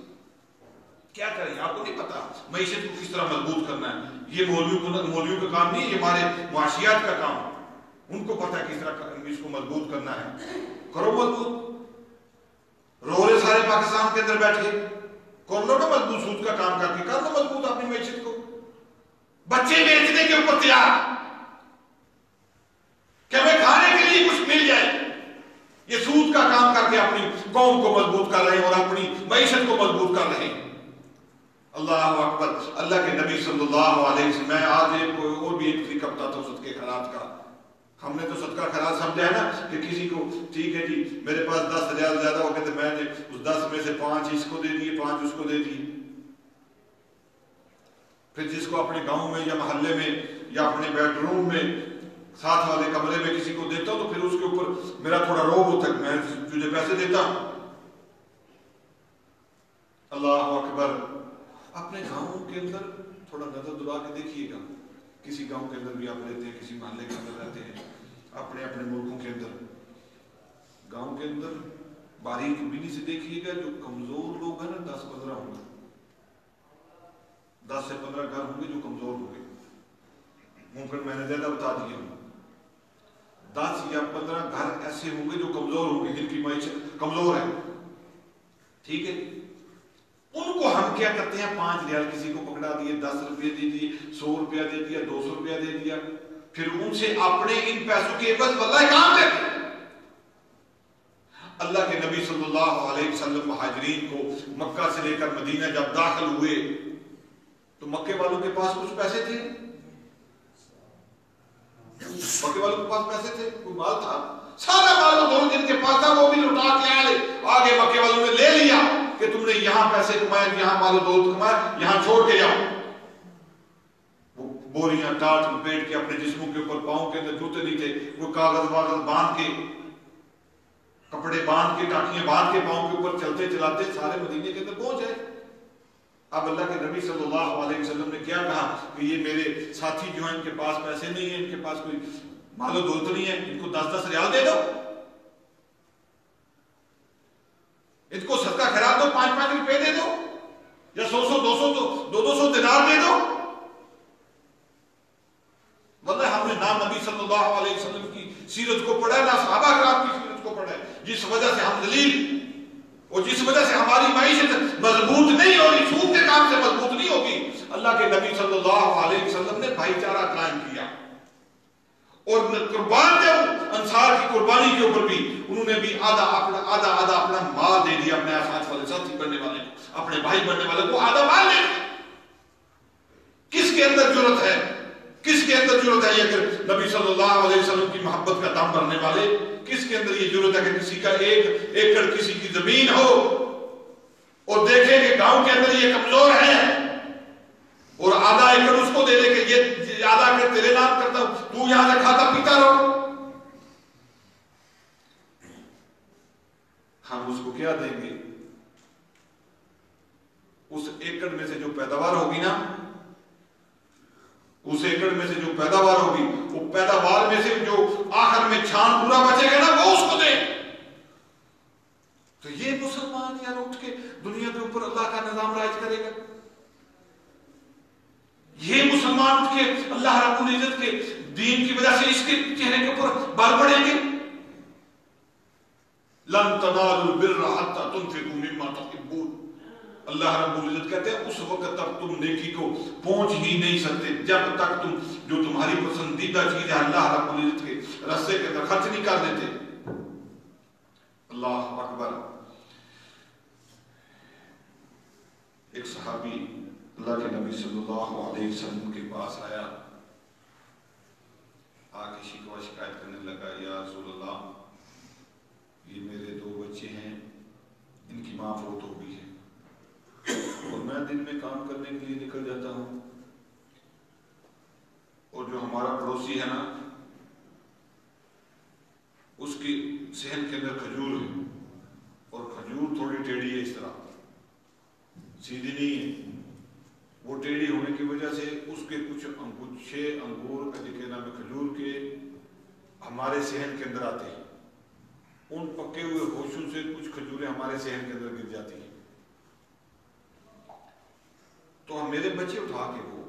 کیا کریں؟ آپ کو نہیں پتا معیشت کو کس طرح مضبوط کرنا ہے. یہ مولویوں کا کام نہیں، یہ ہمارے معاشیات کا کام ہے. ان کو پتا ہے کس طرح اس کو مضبوط کرنا ہے. کرو مضبوط. رو رہے سارے پاکستان کے اندر بیٹھے، کر لو نا مضبوط، سود کا کام کر کے کر لو مضبوط اپنی معیشت کو. بچے بیچنے کے اوپر تیار کہ ہمیں کھانے کے لیے کچھ مل جائے، یہ سود کا کام کر کے اپنی قوم کو مضبوط کر رہے ہیں اور اپنی معیشت کو مضبوط کر رہے ہیں. اللہ اکبر. اللہ کے نبی صلی اللہ علیہ وسلم، میں آج اور بھی ایک طریقہ بتاتا ہوں صدقے خیرات کا. ہم نے تو صدقہ خیرات سمجھا ہے نا کہ کسی کو ٹھیک ہے جی میرے پاس 10 ریال زیادہ ہو گئے تو میں نے اس 10 میں سے 5 اس کو دے دیے، 5 اس کو دے دیے. پھر جس کو اپنے گاؤں میں یا محلے میں یا اپنے بیڈ روم میں ساتھ والے کمرے میں کسی کو دیتا ہوں تو پھر اس کے اوپر میرا تھوڑا روب ہوتا ہے، میں تجھے پیسے دیتا ہوں. اللہ اکبر. اپنے گاؤں کے اندر تھوڑا نظر دبا کے دیکھیے گا، کسی گاؤں کے اندر بھی آپ رہتے ہیں، کسی محلے کے اندر رہتے ہیں، اپنے اپنے ملکوں کے اندر، گاؤں کے اندر باریک بینی سے دیکھیے گا، جو کمزور لوگ ہیں نا 10-15 ہوں گے، 10 سے 15 گھر ہوں گے جو کمزور ہوں گے. ممکن میں نے زیادہ بتا دیا ہوں، 10 یا 15 گھر ایسے ہوں گے جو کمزور ہوں گے، جن کی معیشت کمزور ہے. ٹھیک ہے، ان کو ہم کیا کرتے ہیں؟ 5 ریال کسی کو پکڑا دیے، 10 روپے دے دیے، 100 روپیہ دے دیا، 200 روپیہ دے دیا، پھر ان سے اپنے ان پیسوں کے عوض واللہ کام دیتے. اللہ کے نبی صلی اللہ علیہ وسلم مہاجرین کو مکہ سے لے کر مدینہ جب داخل ہوئے تو مکے والوں کے پاس کچھ پیسے تھے؟ مکے والوں کے پاس پیسے تھے؟ کوئی مال تھا؟ سارا مال و دولت جن کے پاس تھا وہ بھی لٹا کے آگے مکے والوں نے لے لیا کہ تم نے یہاں پیسے کمائے، یہاں مال و دولت کمائے، یہاں چھوڑ کے جاؤ. وہ بوریاں ٹاٹ لپیٹ کے اپنے جسموں کے اوپر، پاؤں کے اندر جوتے نہیں تھے، وہ کاغذ واغذ باندھ کے، کپڑے باندھ کے، ٹاکیاں باندھ کے پاؤں کے اوپر چلتے چلاتے سارے مدینے کے اندر پہنچ گئے. اب اللہ کے نبی صلی اللہ علیہ وسلم نے کیا کہا کہ یہ میرے ساتھی جو ہیں ان کے پاس پیسے نہیں ہیں، ان کے پاس کوئی مال و دولت نہیں ہے، ان کو 10-10 ریال دے دو، ان کو صدقہ خیرات دو، 5-5 روپے دے دو، یا 100-100 200 دینار دے دو. واللہ ہم نے نہ نبی صلی اللہ علیہ وسلم کی سیرت کو پڑھا، نہ صحابہ کرام کی سیرت کو پڑھا، جس وجہ سے ہم ذلیل اور جس وجہ سے ہماری معیشت مضبوط نہیں ہوگی، سود کے کام سے مضبوط نہیں ہوگی. اللہ کے نبی صلی اللہ علیہ وسلم نے بھائی چارہ قائم کیا اور قربان جب انصار کی قربانی کے اوپر بھی انہوں نے بھی آدھا اپنا مال دے دیا، اپنے ساتھ والے ساتھی بننے والے کو، اپنے بھائی بننے والے کو آدھا مال دے دیا. کس کے اندر جرت ہے؟ کس کے اندر جرت ہے یہ کہ نبی صلی اللہ علیہ وسلم کی محبت کا دم بھرنے والے؟ کس کے اندر یہ جرت ہے کہ کسی کا 1 ایکڑ کسی کی زمین ہو اور دیکھے کہ گاؤں کے اندر یہ کمزور ہے اور آدھا ایکڑ اس کو دے دے کہ یہ آدھا ایکڑ تیرے نام کرتا ہوں، تو یہاں سے کھاتا پیتا رہو. ہم اس کو کیا دیں گے؟ اس ایکڑ میں سے جو پیداوار ہوگی نا، اس ایکڑ میں سے جو پیداوار ہوگی، وہ پیداوار میں سے جو آخر میں چھان پورا بچے گا نا، وہ اس کو دیں۔ تو یہ مسلمان یار اٹھ کے دنیا کے اوپر اللہ کا نظام رائج کرے گا؟ یہ مسلمان اٹھ کے اللہ رب العزت کے دین کی وجہ سے اس کے چہرے کے اوپر بال پڑیں گے؟ لن تنالوا البر حتى تنفقوا مما تحبون، اللہ رب العزت کہتے ہیں اس وقت تک تم نیکی کو پہنچ ہی نہیں سکتے جب تک تم جو تمہاری پسندیدہ چیز ہے اللہ رب العزت کے رستے کے اندر خرچ نہیں کر دیتے۔ اللہ اکبر۔ ایک صحابی اللہ کے نبی صلی اللہ علیہ وسلم کے پاس آیا، آ کے شکوہ شکایت کرنے لگا، یا رسول اللہ یہ میرے 2 بچے ہیں، ان کی ماں فوت ہو گئی ہے اور میں دن میں کام کرنے کے لیے نکل جاتا ہوں، اور جو ہمارا پڑوسی ہے نا اس کی صحن کے اندر کھجور ہے، اور کھجور تھوڑی ٹیڑھی ہے، اس طرح سیدھی نہیں ہے، وہ ٹیڑھی ہونے کی وجہ سے اس کے کچھ گچھے انگور کے نام کھجور کے ہمارے صحن کے اندر آتے ہیں، ان پکے ہوئے ہوشوں سے کچھ کھجوریں ہمارے صحن کے اندر گر جاتی ہیں، تو ہم میرے بچے اٹھا کے وہ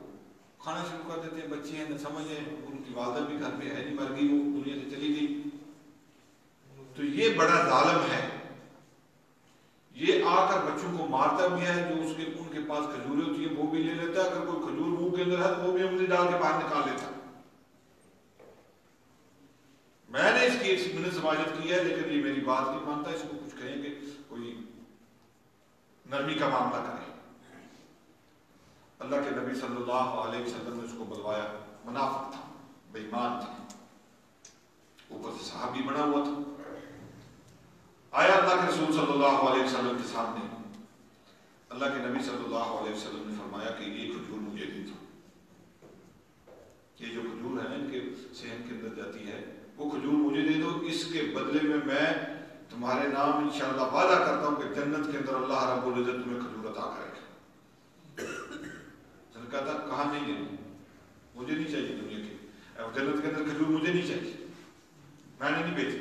کھانا شروع کر دیتے ہیں، بچے ہیں نہ سمجھیں، ان کی والدہ بھی گھر پہ ہے نہیں، مر گئی، وہ دنیا سے چلی گئی۔ تو یہ بڑا ظالم ہے، یہ آ کر بچوں کو مارتا بھی ہے، جو اس کے ان کے پاس کھجوریں ہوتی ہیں وہ بھی لے لیتا ہے، اگر کوئی کھجور منہ کے اندر ہے تو وہ بھی انگلی ڈال کے باہر نکال لیتا ہے۔ میں نے اس کی ایک منت سماجت کی ہے، لیکن یہ میری بات نہیں مانتا، اس کو کچھ کہیں گے کوئی نرمی کا معاملہ کرے۔ اللہ کے نبی صلی اللہ علیہ وسلم نے اس کو بلوایا، منافق تھا، بے ایمان تھا، اوپر سے صحابی بنا ہوا تھا۔ آیا اللہ کے رسول صلی اللہ علیہ وسلم کے سامنے، اللہ کے نبی صلی اللہ علیہ وسلم نے فرمایا کہ یہ کھجور مجھے دے دو، یہ جو کھجور ہے ان کے صحن کے اندر جاتی ہے، وہ کھجور مجھے دے دو، اس کے بدلے میں تمہارے نام انشاءاللہ وعدہ کرتا ہوں کہ جنت کے اندر اللہ رب العزت تمہیں کھجور عطا کرے گا۔ میں نے کہا تھا کہاں نہیں دے، مجھے نہیں چاہیے دنیا کی جنت کے اندر کھجور، مجھے نہیں چاہیے، میں نے نہیں بیچی،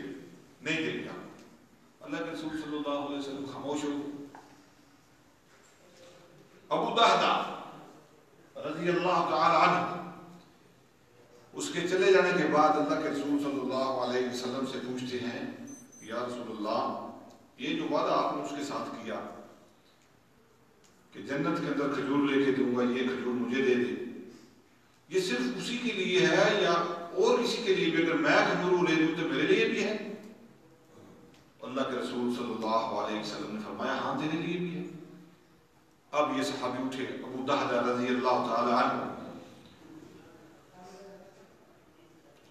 نہیں دے گا۔ اللہ کے رسول صلی اللہ علیہ وسلم خاموش ہو۔ ابو دہدہ رضی اللہ تعالی عنہ اس کے چلے جانے کے بعد اللہ کے رسول صلی اللہ علیہ وسلم سے پوچھتے ہیں، یا رسول اللہ یہ جو وعدہ آپ نے اس کے ساتھ کیا کہ جنت کے اندر کھجور لے کے دوں گا، یہ کھجور مجھے دے دے، یہ صرف اسی کے لیے ہے یا اور کسی کے لیے بھی؟ اگر میں کھجور لے دوں تو میرے لیے بھی ہے؟ اللہ کے رسول صلی اللہ علیہ وسلم نے فرمایا ہاں تیرے لیے بھی ہے۔ اب یہ صحابی اٹھے، ابو دہدہ رضی اللہ تعالی عنہ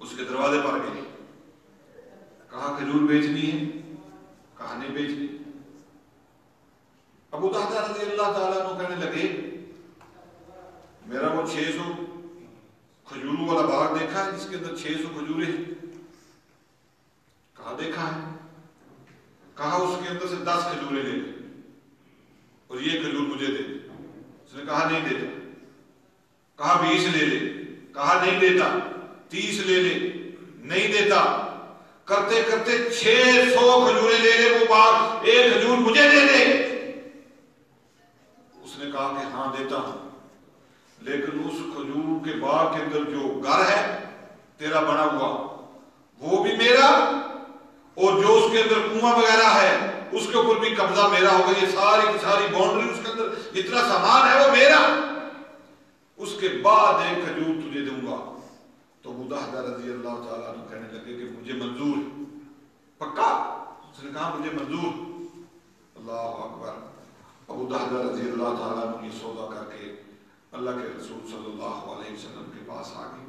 اس کے دروازے پر گئے، کہا کھجور بیچنی ہے؟ کہا نہیں بیچنی۔ ابو دہدہ رضی اللہ تعالیٰ عنہ کہنے لگے میرا وہ 600 کھجوروں والا باغ دیکھا ہے جس کے اندر 600 کھجوریں ہیں؟ کہا دیکھا ہے۔ کہا اس کے اندر سے 10 کھجوریں لے لے اور یہ کھجور مجھے دے دے۔ اس نے کہا نہیں دیتا۔ کہا 20 لے لے، کہا نہیں دیتا۔ 30 لے لے، نہیں دیتا۔ کرتے کرتے 600 کھجوریں لے لے وہ باغ، ایک کھجور مجھے دے دے۔ اس نے کہا کہ ہاں دیتا ہوں، لیکن اس کھجور کے باغ کے اندر جو گھر ہے تیرا بنا ہوا وہ بھی میرا، اور جو اس کے اندر کنواں وغیرہ ہے اس کے اوپر بھی قبضہ میرا ہوگا، یہ ساری کی ساری باؤنڈری اس کے اندر جتنا سامان ہے وہ میرا، اس کے بعد ایک کھجور تجھے دوں گا۔ تو ابو دہدہ رضی اللہ تعالیٰ عنہ کہنے لگے کہ مجھے منظور، پکا؟ اس نے کہا مجھے منظور۔ اللہ اکبر۔ ابو دہدہ رضی اللہ تعالیٰ عنہ یہ سودا کر کے اللہ کے رسول صلی اللہ علیہ وسلم کے پاس آ گئے،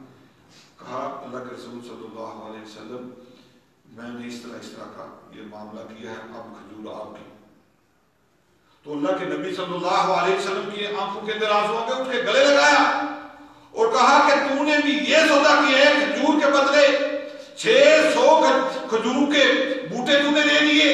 کہا اللہ کے رسول صلی اللہ علیہ وسلم میں نے اس طرح کا یہ معاملہ کیا ہے، اب کھجور آپ کی۔ تو اللہ کے نبی صلی اللہ علیہ وسلم کی آنکھوں کے اندر آنسو آ گئے، اس کے گلے لگایا اور کہا کہ تو نے بھی یہ سودا کیا ہے، کھجور کے بدلے 600 کھجور کے بوٹے تو نے لے لیے،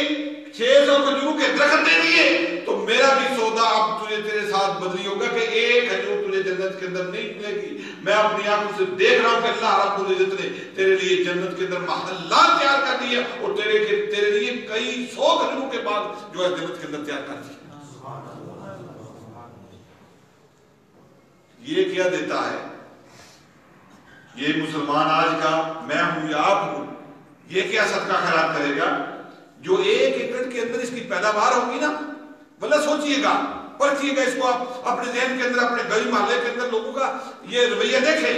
600 کھجور کے درخت دے دیے تو میرا بھی سودا اب تجھے تیرے ساتھ بدلی ہوگا کہ ایک کھجور تجھے جنت کے اندر نہیں ملے گی. میں اپنی آنکھوں سے دیکھ رہا ہوں کہ اللہ رب العزت نے تیرے لیے جنت کے اندر محلات تیار کر دیے اور تیرے لیے کئی 100 کھجور کے بعد جو ہے جنت کے اندر تیار کر دیے. یہ کیا دیتا ہے یہ مسلمان آج کا میں ہوں یا آپ ہوں, یہ کیا صدقہ خیرات کرے گا جو 1 ایکڑ کے اندر اس کی پیداوار ہوگی نا. بھلا سوچئے گا, پرکھیے گا اس کو, آپ اپنے ذہن کے اندر اپنے گلی محلے کے اندر لوگوں کا یہ رویہ دیکھیں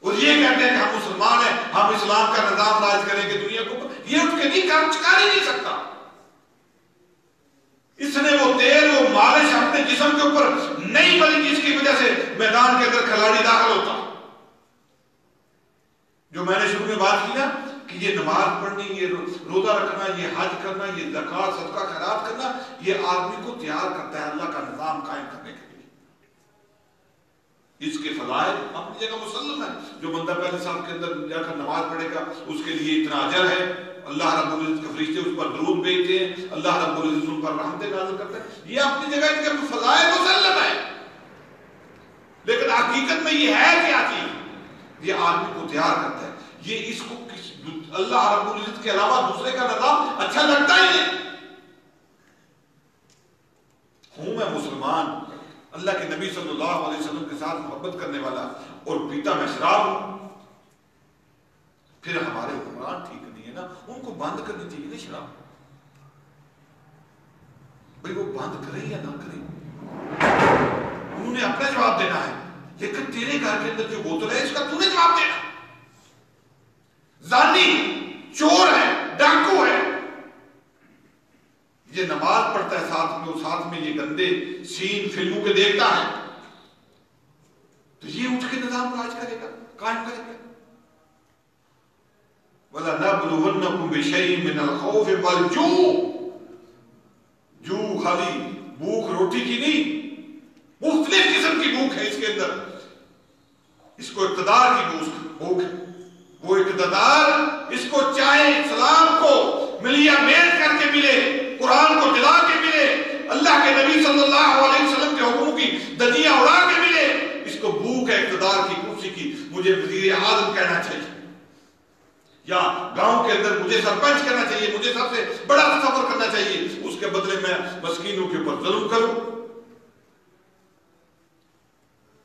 اور یہ کہتے ہیں کہ ہم مسلمان ہیں, ہم اسلام کا نظام راج کریں گے دنیا کو. یہ اٹھ کے نہیں کام چکا نہیں سکتا. اس نے وہ تیل وہ مالش اپنے جسم کے اوپر نہیں بنی جس کی وجہ سے میدان کے اندر کھلاڑی داخل ہوتا. جو میں نے شروع میں بات کی نا کہ یہ نماز پڑھنی, یہ روزہ رکھنا, یہ حج کرنا, یہ زکات صدقہ خیرات کرنا, یہ آدمی کو تیار کرتا ہے اللہ کا نظام قائم کرنے کے لیے. اس کے فضائل اپنی جگہ مسلم ہے. جو بندہ پہلے صف کے اندر جا کر نماز پڑھے گا اس کے لیے اتنا اجر ہے. اللہ رب العزت کے فرشتے اس پر درود بھیجتے ہیں, اللہ رب العزت ان پر رحمتیں نازل کرتے ہیں. یہ اپنی جگہ ان کے فضائل مسلم ہے. لیکن حقیقت میں یہ ہے کیا چیز؟ یہ آدمی کو تیار کرتا ہے. یہ اس کو اللہ رب العزت کے علاوہ دوسرے کا نظام اچھا لگتا ہی نہیں. ہوں میں مسلمان, اللہ کے نبی صلی اللہ علیہ وسلم کے ساتھ محبت کرنے والا, اور پیتا میں شراب ہوں. پھر ہمارے حکمران ٹھیک نہیں ہے نا, ان کو بند کرنی چاہیے نا شراب. بھئی وہ بند کرے یا نہ کرے, انہوں نے اپنا جواب دینا ہے. لیکن تیرے گھر کے اندر جو بوتل ہے اس کا تو نے جواب دینا. زانی, چور ہے, ڈاکو ہے, یہ نماز پڑھتا ہے ساتھ میں یہ گندے سین فلموں کے دیکھتا ہے, تو یہ اٹھ کے نظام راج کرے گا, قائم کرے گا. وَلَنَبْلُوَنَّكُمْ بِشَيْءٍ مِّنَ الْخَوْفِ وَالْجُوعِ. جو خالی بھوک روٹی کی نہیں, مختلف قسم کی بھوک ہے اس کے اندر. اس کو اقتدار کی بھوک ہے. وہ اقتدار اس کو چاہے اسلام کو ملیا میٹ کر کے ملے, قرآن کو جلا کے ملے, اللہ کے نبی صلی اللہ علیہ وسلم کے حکموں کی ددیاں اڑا کے ملے, اس کو بھوک ہے اقتدار کی کرسی کی. مجھے وزیر اعظم کہنا چاہیے, یا گاؤں کے اندر مجھے سرپنچ کرنا چاہیے, مجھے سب سے بڑا تصور کرنا چاہیے, اس کے بدلے میں مسکینوں کے اوپر ظلم کروں.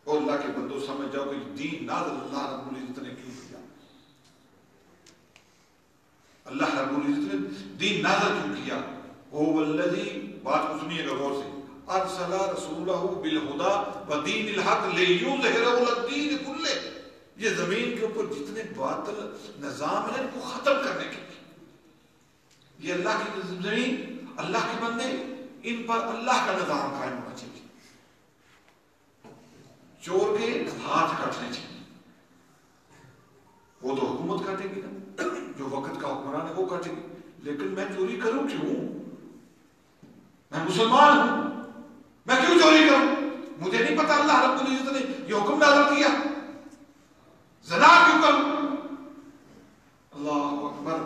اور اللہ کے بندو سمجھ جاؤ کہ دین نازل اللہ رب العزت نے کیوں کیا. اللہ رب العزت نے دین نازل کیوں کیا. هو الذی, بات کو سنیے گا غور سے, ارسل رسولہ بالہدی ودین الحق لیظہرہ علی الدین کلہ. یہ زمین کے اوپر جتنے باطل نظام ہیں ان کو ختم کرنے کے لیے, یہ اللہ کی زمین, اللہ کے بندے, ان پر اللہ کا نظام قائم ہونا چاہیے. چور کے ہاتھ کاٹنے چاہیے, وہ تو حکومت کاٹے گی نا, جو وقت کا حکمران ہے وہ کاٹے گی. لیکن میں چوری کروں کیوں؟ میں مسلمان ہوں, میں کیوں چوری کروں؟ مجھے نہیں پتا اللہ رب العزت نے یہ حکم نازل کیا. زنا کیوں کروں؟ اللہ اکبر.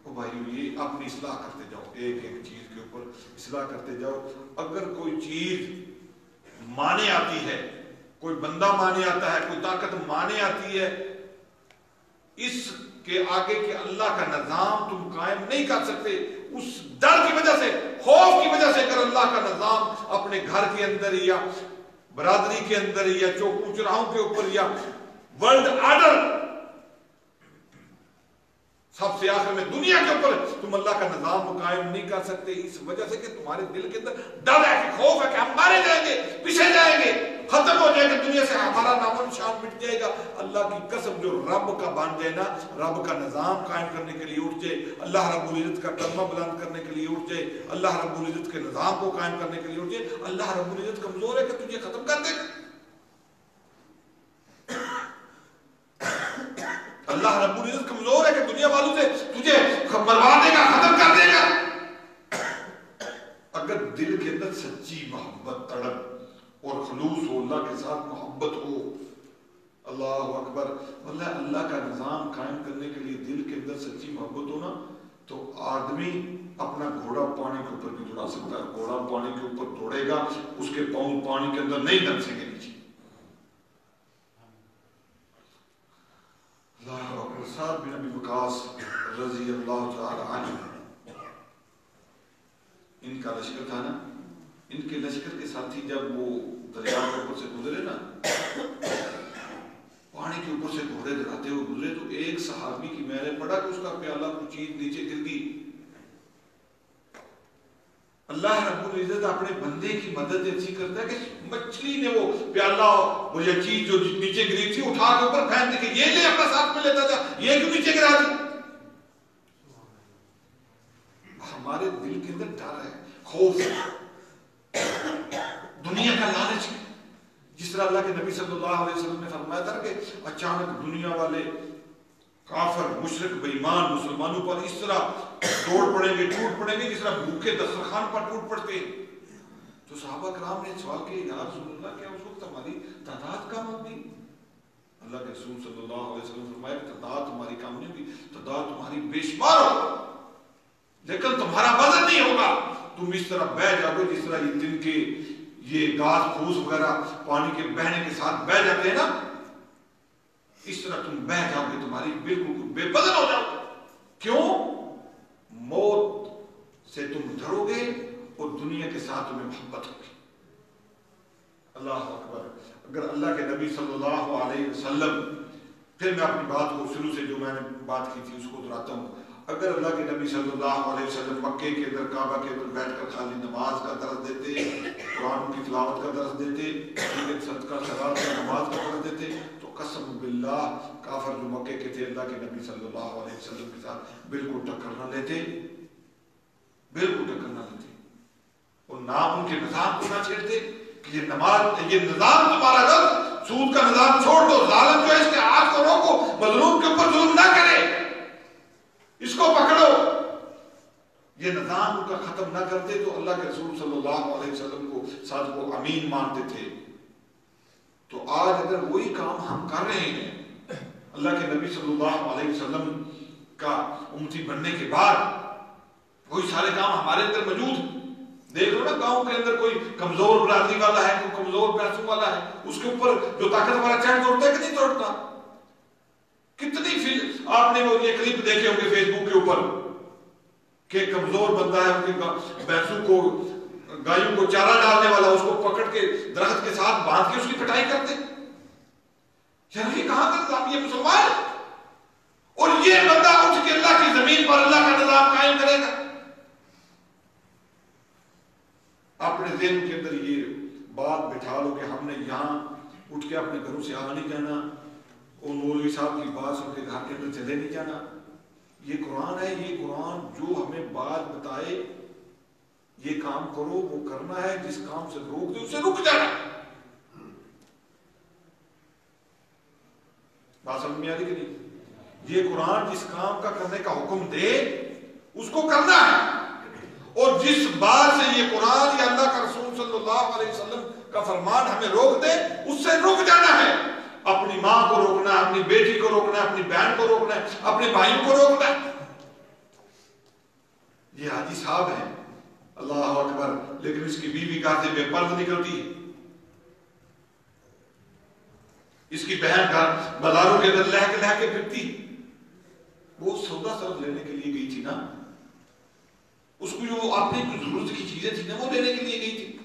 او بھائیو, یہ اپنی اصلاح کرتے جاؤ, ایک ایک چیز کے اوپر اصلاح کرتے جاؤ. اگر کوئی چیز مانے آتی ہے, کوئی بندہ مانے آتا ہے, کوئی طاقت مانے آتی ہے, اس کے آگے کہ اللہ کا نظام تم قائم نہیں کر سکتے, اس ڈر کی وجہ سے, خوف کی وجہ سے, اگر اللہ کا نظام اپنے گھر کے اندر یا برادری کے اندر یا چوکوں چوراہوں کے اوپر یا ورلڈ آرڈر سب سے آخر میں دنیا کے اوپر تم اللہ کا نظام قائم نہیں کر سکتے, اس وجہ سے کہ تمہارے دل کے اندر ڈر ہے, کہ خوف ہے کہ ہم مارے جائیں گے, پیچھے جائیں گے, ختم ہو جائے گا, دنیا سے ہمارا نام و نشان مٹ جائے گا. اللہ کی قسم جو رب کا بن جائے نا, رب کا نظام قائم کرنے کے لیے اٹھ جائے, اللہ رب العزت کا کلمہ بلند کرنے کے لیے اٹھ جائے, اللہ رب العزت کے نظام کو قائم کرنے کے لیے اٹھ جائے, اللہ رب العزت کمزور ہے کہ تجھے ختم کر دے گا. اللہ رب العزت کمزور ہے کہ دنیا والوں سے تجھے مروا دے گا, ختم کر دے گا. اگر دل کے اندر سچی محبت, تڑپ اور خلوص ہو, اللہ کے ساتھ محبت ہو, اللہ اکبر, اللہ کا نظام قائم کرنے کے لیے دل کے اندر سچی محبت ہو نا, تو آدمی اپنا گھوڑا پانی کے اوپر بھی دوڑا سکتا ہے. گھوڑا پانی کے اوپر دوڑے گا, اس کے پاؤں پانی کے اندر نہیں دھنسیں گے نیچے. اللہ اکبر. سعد بن ابی وقاص رضی اللہ تعالی عنہ, ان کا لشکر تھا نا, ان کے لشکر کے ساتھی جب وہ دریا کے اوپر سے گزرے نا, پانی کے اوپر سے گھوڑے دراتے ہوئے گزرے, تو ایک صحابی کی میں نے پڑھا کہ اس کا پیالہ کچھ چیز نیچے گر گئی. اللہ رب العزت اپنے بندے کی مدد ایسی کرتا ہے کہ مچھلی نے وہ پیالہ وہ یہ چیز جو نیچے گری تھی اٹھا کے اوپر پھینک دی کہ یہ لے اپنا ساتھ میں لیتا تھا, یہ کیوں نیچے گرا دی. ہمارے دل کے اندر ڈر ہے, خوف ہے, دنیا کا لالچ ہے. جس طرح اللہ کے نبی صلی اللہ علیہ وسلم نے فرمایا تھا کہ اچانک دنیا والے کافر مشرک بے ایمان مسلمانوں پر اس طرح توڑ پڑیں گے, ٹوٹ پڑیں گے جس طرح بھوکے دسترخوان پر ٹوٹ پڑتے ہیں. تو صحابہ کرام نے سوال کیا, یا رسول اللہ کیا اس وقت ہماری تعداد کم ہوگی؟ اللہ کے رسول صلی اللہ علیہ وسلم فرمایا کہ تعداد تمہاری کم نہیں ہوگی, تعداد تمہاری بے شمار ہوگی, لیکن تمہارا وزن نہیں ہوگا. تم اس طرح بہ جاؤ گے جس طرح یہ دن کے یہ گھاس پھوس وغیرہ پانی کے بہنے کے ساتھ بہ جاتے ہیں نا, اس طرح تم بہ جاؤ گے, تمہاری بالکل بے وزن ہو جاؤ گے. کیوں؟ موت سے تم ڈرو گے اور دنیا کے ساتھ تمہیں محبت ہوگی. اللہ اکبر. اگر اللہ کے نبی صلی اللہ علیہ وسلم, پھر میں اپنی بات کو شروع سے جو میں نے بات کی تھی اس کو دہراتا ہوں, اگر اللہ کے نبی صلی اللہ علیہ وسلم مکے کے اندر کعبہ کے اندر بیٹھ کر خالی نماز کا درس دیتے, قرآن کی تلاوت کا درس دیتے, صدقہ خیرات کا نماز کا درس دیتے, تو قسم باللہ کافر جو مکے کے تھے اللہ کے نبی صلی اللہ علیہ وسلم کے ساتھ بالکل ٹکر نہ لیتے, بالکل ٹکر نہ لیتے, اور نہ ان کے نظام کو نہ چھیڑتے کہ یہ نماز یہ نظام تمہارا غلط, سود کا نظام چھوڑ دو, ظالم جو ہے اس کے ہاتھ کو روکو, مظلوم کے اوپر ظلم نہ کرے, اس کو پکڑو. یہ نظام ان کا ختم نہ کرتے تو اللہ کے رسول صلی اللہ علیہ وسلم کو ساتھ کو امین مانتے تھے. تو آج اگر وہی کام ہم کر رہے ہیں, اللہ کے نبی صلی اللہ علیہ وسلم کا امتی بننے کے بعد وہی سارے کام ہمارے اندر موجود ہیں. دیکھ لو نا گاؤں کے اندر کوئی کمزور برادری والا ہے, کوئی کمزور پیسوں والا ہے, اس کے اوپر جو طاقت والا چڑھ توڑتا ہے کہ نہیں توڑتا. کتنی آپ نے وہ یہ کلپ دیکھے ہوں گے فیس بک کے اوپر کہ کمزور بندہ ہے, ان کے بھینسوں کو گایوں کو چارہ ڈالنے والا, اس کو پکڑ کے درخت کے ساتھ باندھ کے اس کی پٹائی کرتے. یار یہ کہاں کا نظام, یہ مسلمان ہے, اور یہ بندہ اٹھ کے اللہ کی زمین پر اللہ کا نظام قائم کرے گا. اپنے ذہن کے اندر یہ بات بٹھا لو کہ ہم نے یہاں اٹھ کے اپنے گھروں سے آ نہیں جانا, اور مولوی صاحب کی بات سن کے گھر کے اندر چلے نہیں جانا. یہ قرآن ہے, یہ قرآن جو ہمیں بات بتائے یہ کام کرو وہ کرنا ہے, جس کام سے روک دے اس سے رک جانا. بات سمجھ میں آ رہی کہ نہیں؟ یہ قرآن جس کام کا کرنے کا حکم دے اس کو کرنا ہے, اور جس بات سے یہ قرآن یا اللہ کا رسول صلی اللہ علیہ وسلم کا فرمان ہمیں روک دے اس سے رک جانا ہے. اپنی ماں کو روکنا ہے, اپنی بیٹی کو روکنا ہے, اپنی بہن کو روکنا ہے, اپنے بھائیوں کو روکنا ہے. یہ حاجی صاحب ہیں, اللہ اکبر, لیکن اس کی بیوی گھر سے بے پرد نکلتی ہے, اس کی بہن گھر بازاروں کے اندر لہ کے پھرتی. وہ سودا سرد لینے کے لیے گئی تھی نا, اس کو جو اپنی ضرورت کی چیزیں تھی نا وہ لینے کے لیے گئی تھی.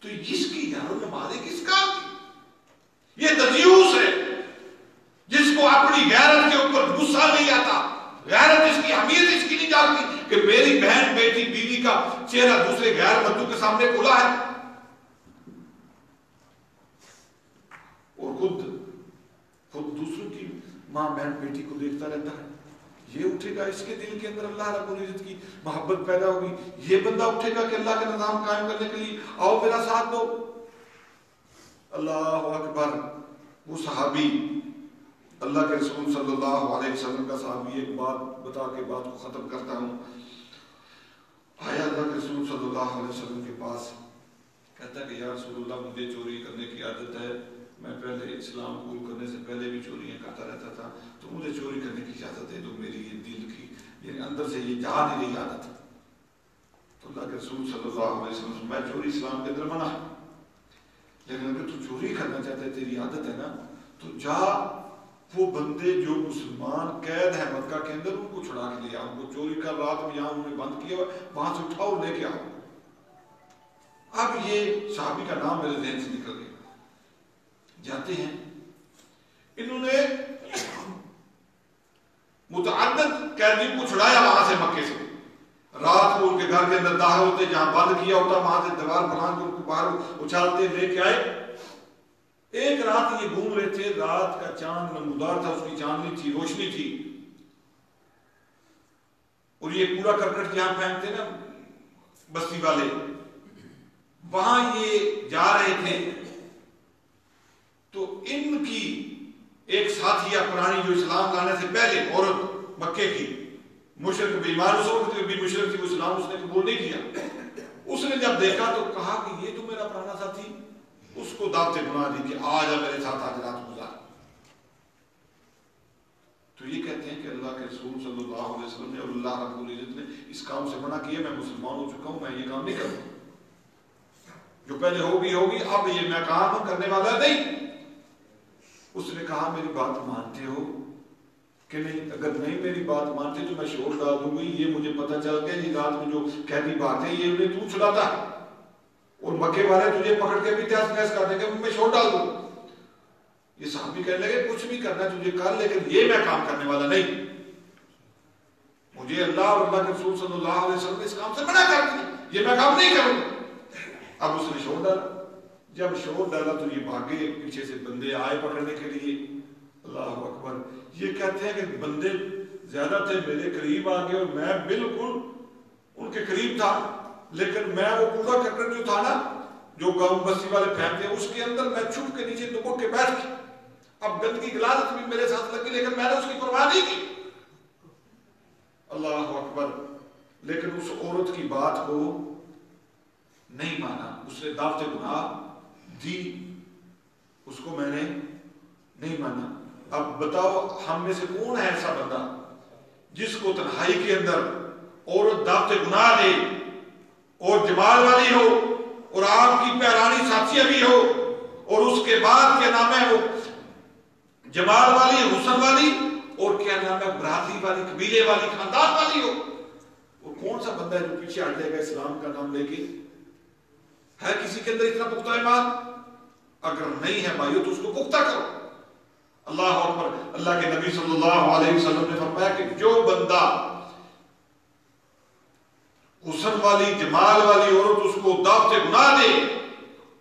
تو اس کی یاروں نمازیں کس کام کی؟ یہ تجیوس ہے جس کو اپنی غیرت کے اوپر غصہ نہیں آتا, غیرت اس کی اہمیت اس کی نہیں جانتی کہ میری بہن بیٹی بیوی کا چہرہ دوسرے غیر مردوں کے سامنے کھلا ہے, اور خود دوسروں کی ماں بہن بیٹی کو دیکھتا رہتا ہے. یہ اٹھے گا, اس کے دل کے اندر اللہ رب العزت کی محبت پیدا ہوگی. یہ بندہ اٹھے گا کہ اللہ کا نظام قائم کرنے کے لیے آؤ میرا ساتھ دو. اللہ اکبر. وہ صحابی اللہ کے رسول صلی اللہ علیہ وسلم کا صحابی, ایک بات بتا کے بات کو ختم کرتا ہوں. آیا اللہ کے رسول صلی اللہ علیہ وسلم کے پاس, کہتا کہ یا رسول اللہ مجھے چوری کرنے کی عادت ہے, میں پہلے اسلام قبول کرنے سے پہلے بھی چوریاں کرتا رہتا تھا, تو مجھے چوری کرنے کی اجازت ہے, تو میری یہ دل کی یعنی اندر سے یہ جہاد ہی نہیں عادت. تو اللہ کے رسول صلی اللہ علیہ وسلم میں چوری اسلام کے اندر منع ہے، لیکن اگر تو چوری کرنا چاہتا ہے تیری عادت ہے نا تو جا وہ بندے جو مسلمان قید ہے مکہ کے اندر ان کو چھڑا کے لے آؤ، ان کو چوری کر رات میں یہاں انہوں نے بند کیا وہاں سے اٹھاؤ لے کے آؤ. اب یہ صحابی کا نام میرے ذہن سے نکل گیا. جاتے ہیں، انہوں نے متعدد قیدیوں کو چھڑایا وہاں سے مکے سے، رات کو ان کے گھر کے اندر داخل ہوتے، جہاں بند کیا ہوتا وہاں سے دیوار بنا کے ان کو باہر اچھالتے لے کے آئے. ایک رات یہ گھوم رہے تھے، رات کا چاند نمودار تھا، اس کی چاندنی تھی، روشنی تھی، اور یہ پورا کرکٹ جہاں پھینکتے نا بستی والے، وہاں یہ جا رہے تھے. تو ان کی ایک ساتھیہ پرانی جو اسلام لانے سے پہلے عورت مکے کی مشرک بیمار، اس وقت بھی مشرک تھی، وہ اسلام اس نے قبول نہیں کیا. اس نے جب دیکھا تو کہا کہ یہ تو میرا پرانا ساتھی، اس کو دعوت بنا دی کہ آ جا میرے ساتھ آج رات گزار. تو یہ کہتے ہیں کہ اللہ کے رسول صلی اللہ علیہ وسلم نے اور اللہ رب العزت نے اس کام سے منع کیا. میں مسلمان ہو چکا ہوں، میں یہ کام نہیں کروں، جو پہلے ہوگی ہوگی، اب یہ میں کام کرنے والا نہیں. اس نے کہا میری بات مانتے ہو کہ نہیں؟ اگر نہیں میری بات مانتے تو میں شور ڈال دوں گی. یہ مجھے پتہ چل گیا یہ رات میں جو قیدی باتیں یہ انہیں تو چھڑاتا ہے اور مکے والے تجھے پکڑ کے بھی تحس نحس کر دیں گے، میں شور ڈال دوں. یہ صحابی کہنے لگے کچھ بھی کرنا تجھے کر، لیکن یہ میں کام کرنے والا نہیں. مجھے اللہ اور اللہ کے رسول صلی اللہ علیہ وسلم نے اس کام سے منع کر دیا، یہ میں کام نہیں کروں. اب اس نے شور ڈالا. جب شور ڈالا تو یہ بھاگے، پیچھے سے بندے آئے پکڑنے کے لیے. اللہ اکبر. یہ کہتے ہیں کہ بندے زیادہ تھے، میرے قریب آ گئے اور میں بالکل ان کے قریب تھا، لیکن میں وہ کوڑا کرکٹ جو تھا نا جو گاؤں بستی والے پھینکتے ہیں اس کے اندر میں چھپ کے نیچے دبک کے بیٹھ گیا. اب گندگی غلاظت بھی میرے ساتھ لگی لیکن میں نے اس کی پرواہ نہیں کی. اللہ اکبر. لیکن اس عورت کی بات کو نہیں مانا، اس نے دعوت گناہ دی، اس کو میں نے نہیں مانا. اب بتاؤ ہم میں سے کون ہے ایسا بندہ جس کو تنہائی کے اندر عورت دعوت گناہ دے اور جمال والی ہو اور آپ کی پیرانی ساتھیہ بھی ہو اور اس کے بعد کیا نام ہے وہ جمال والی، حسن والی اور کیا نام ہے برادری والی، قبیلے والی، خاندان والی ہو؟ اور کون سا بندہ ہے جو پیچھے ہٹ جائے گا اسلام کا نام لے کے؟ ہے کسی کے اندر اتنا پختہ ایمان؟ اگر نہیں ہے بھائیو تو اس کو پختہ کرو. اللہ اکبر. اللہ کے نبی صلی اللہ علیہ وسلم نے فرمایا کہ جو بندہ حسن والی جمال والی عورت اس کو دعوت گناہ دے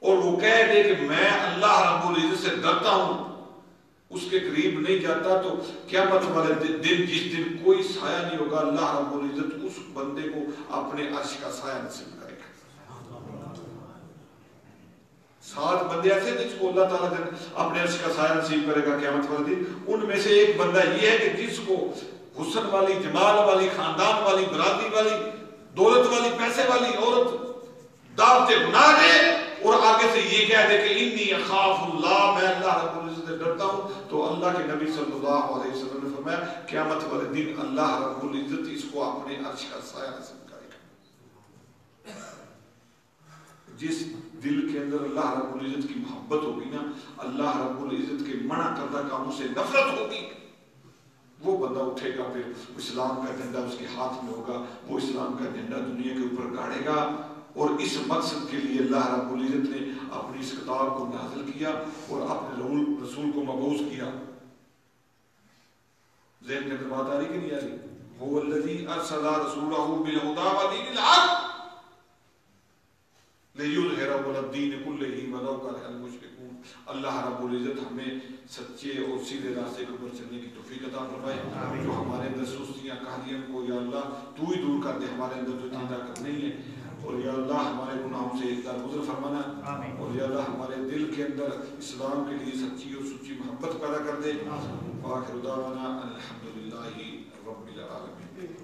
اور وہ کہہ دے کہ میں اللہ رب العزت سے ڈرتا ہوں، اس کے قریب نہیں جاتا، تو قیامت والے دن جس دن کوئی سایہ نہیں ہوگا، اللہ رب العزت اس بندے کو اپنے عرش کا سایہ نصیب کرے گا. 7 بندے ایسے جس کو اللہ تعالیٰ اپنے عرش کا سایہ نصیب کرے گا قیامت والے دن. ان میں سے ایک بندہ یہ ہے کہ جس کو حسن والی، جمال والی، خاندان والی، برادری والی، دولت والی، پیسے والی عورت دعوت گناہ دے اور آگے سے یہ کہہ دے کہ انی اخاف اللہ، میں اللہ رب العزت سے ڈرتا ہوں، تو اللہ کے نبی صلی اللہ علیہ وسلم نے فرمایا قیامت والے دن اللہ رب العزت اس کو اپنے عرش کا سایہ نصیب کرے گا. جس دل کے اندر اللہ رب العزت کی محبت ہوگی نا، اللہ رب العزت کے منع کردہ کاموں سے نفرت ہوگی، وہ بندہ اٹھے گا، پھر اسلام کا جھنڈا اس کے ہاتھ میں ہوگا، وہ اسلام کا جھنڈا دنیا کے اوپر گاڑے گا. اور اس مقصد کے لیے اللہ رب العزت نے اپنی اس کتاب کو نازل کیا اور اپنے رسول کو مبعوث کیا. ذہن کے اندر بات آ رہی کہ نہیں آ رہی؟ هو الذی ارسل رسولہ بالہدی ودین الحق لیظہرہ علی الدین کلہ ولو کرہ المشرکون. اللہ رب العزت ہمیں سچے اور سیدھے راستے کے اوپر چلنے کی توفیق عطا فرمائے. جو ہمارے اندر سستیاں کاہلیاں کو یا اللہ تو ہی دور کر دے، ہمارے اندر تو اتنی طاقت نہیں ہے. اور یا اللہ ہمارے گناہوں سے درگزر فرمانا، اور یا اللہ ہمارے دل کے اندر اسلام کے لیے سچی اور سچی محبت پیدا کر دے. وآخر دعوانا الحمدللہ رب العالمین.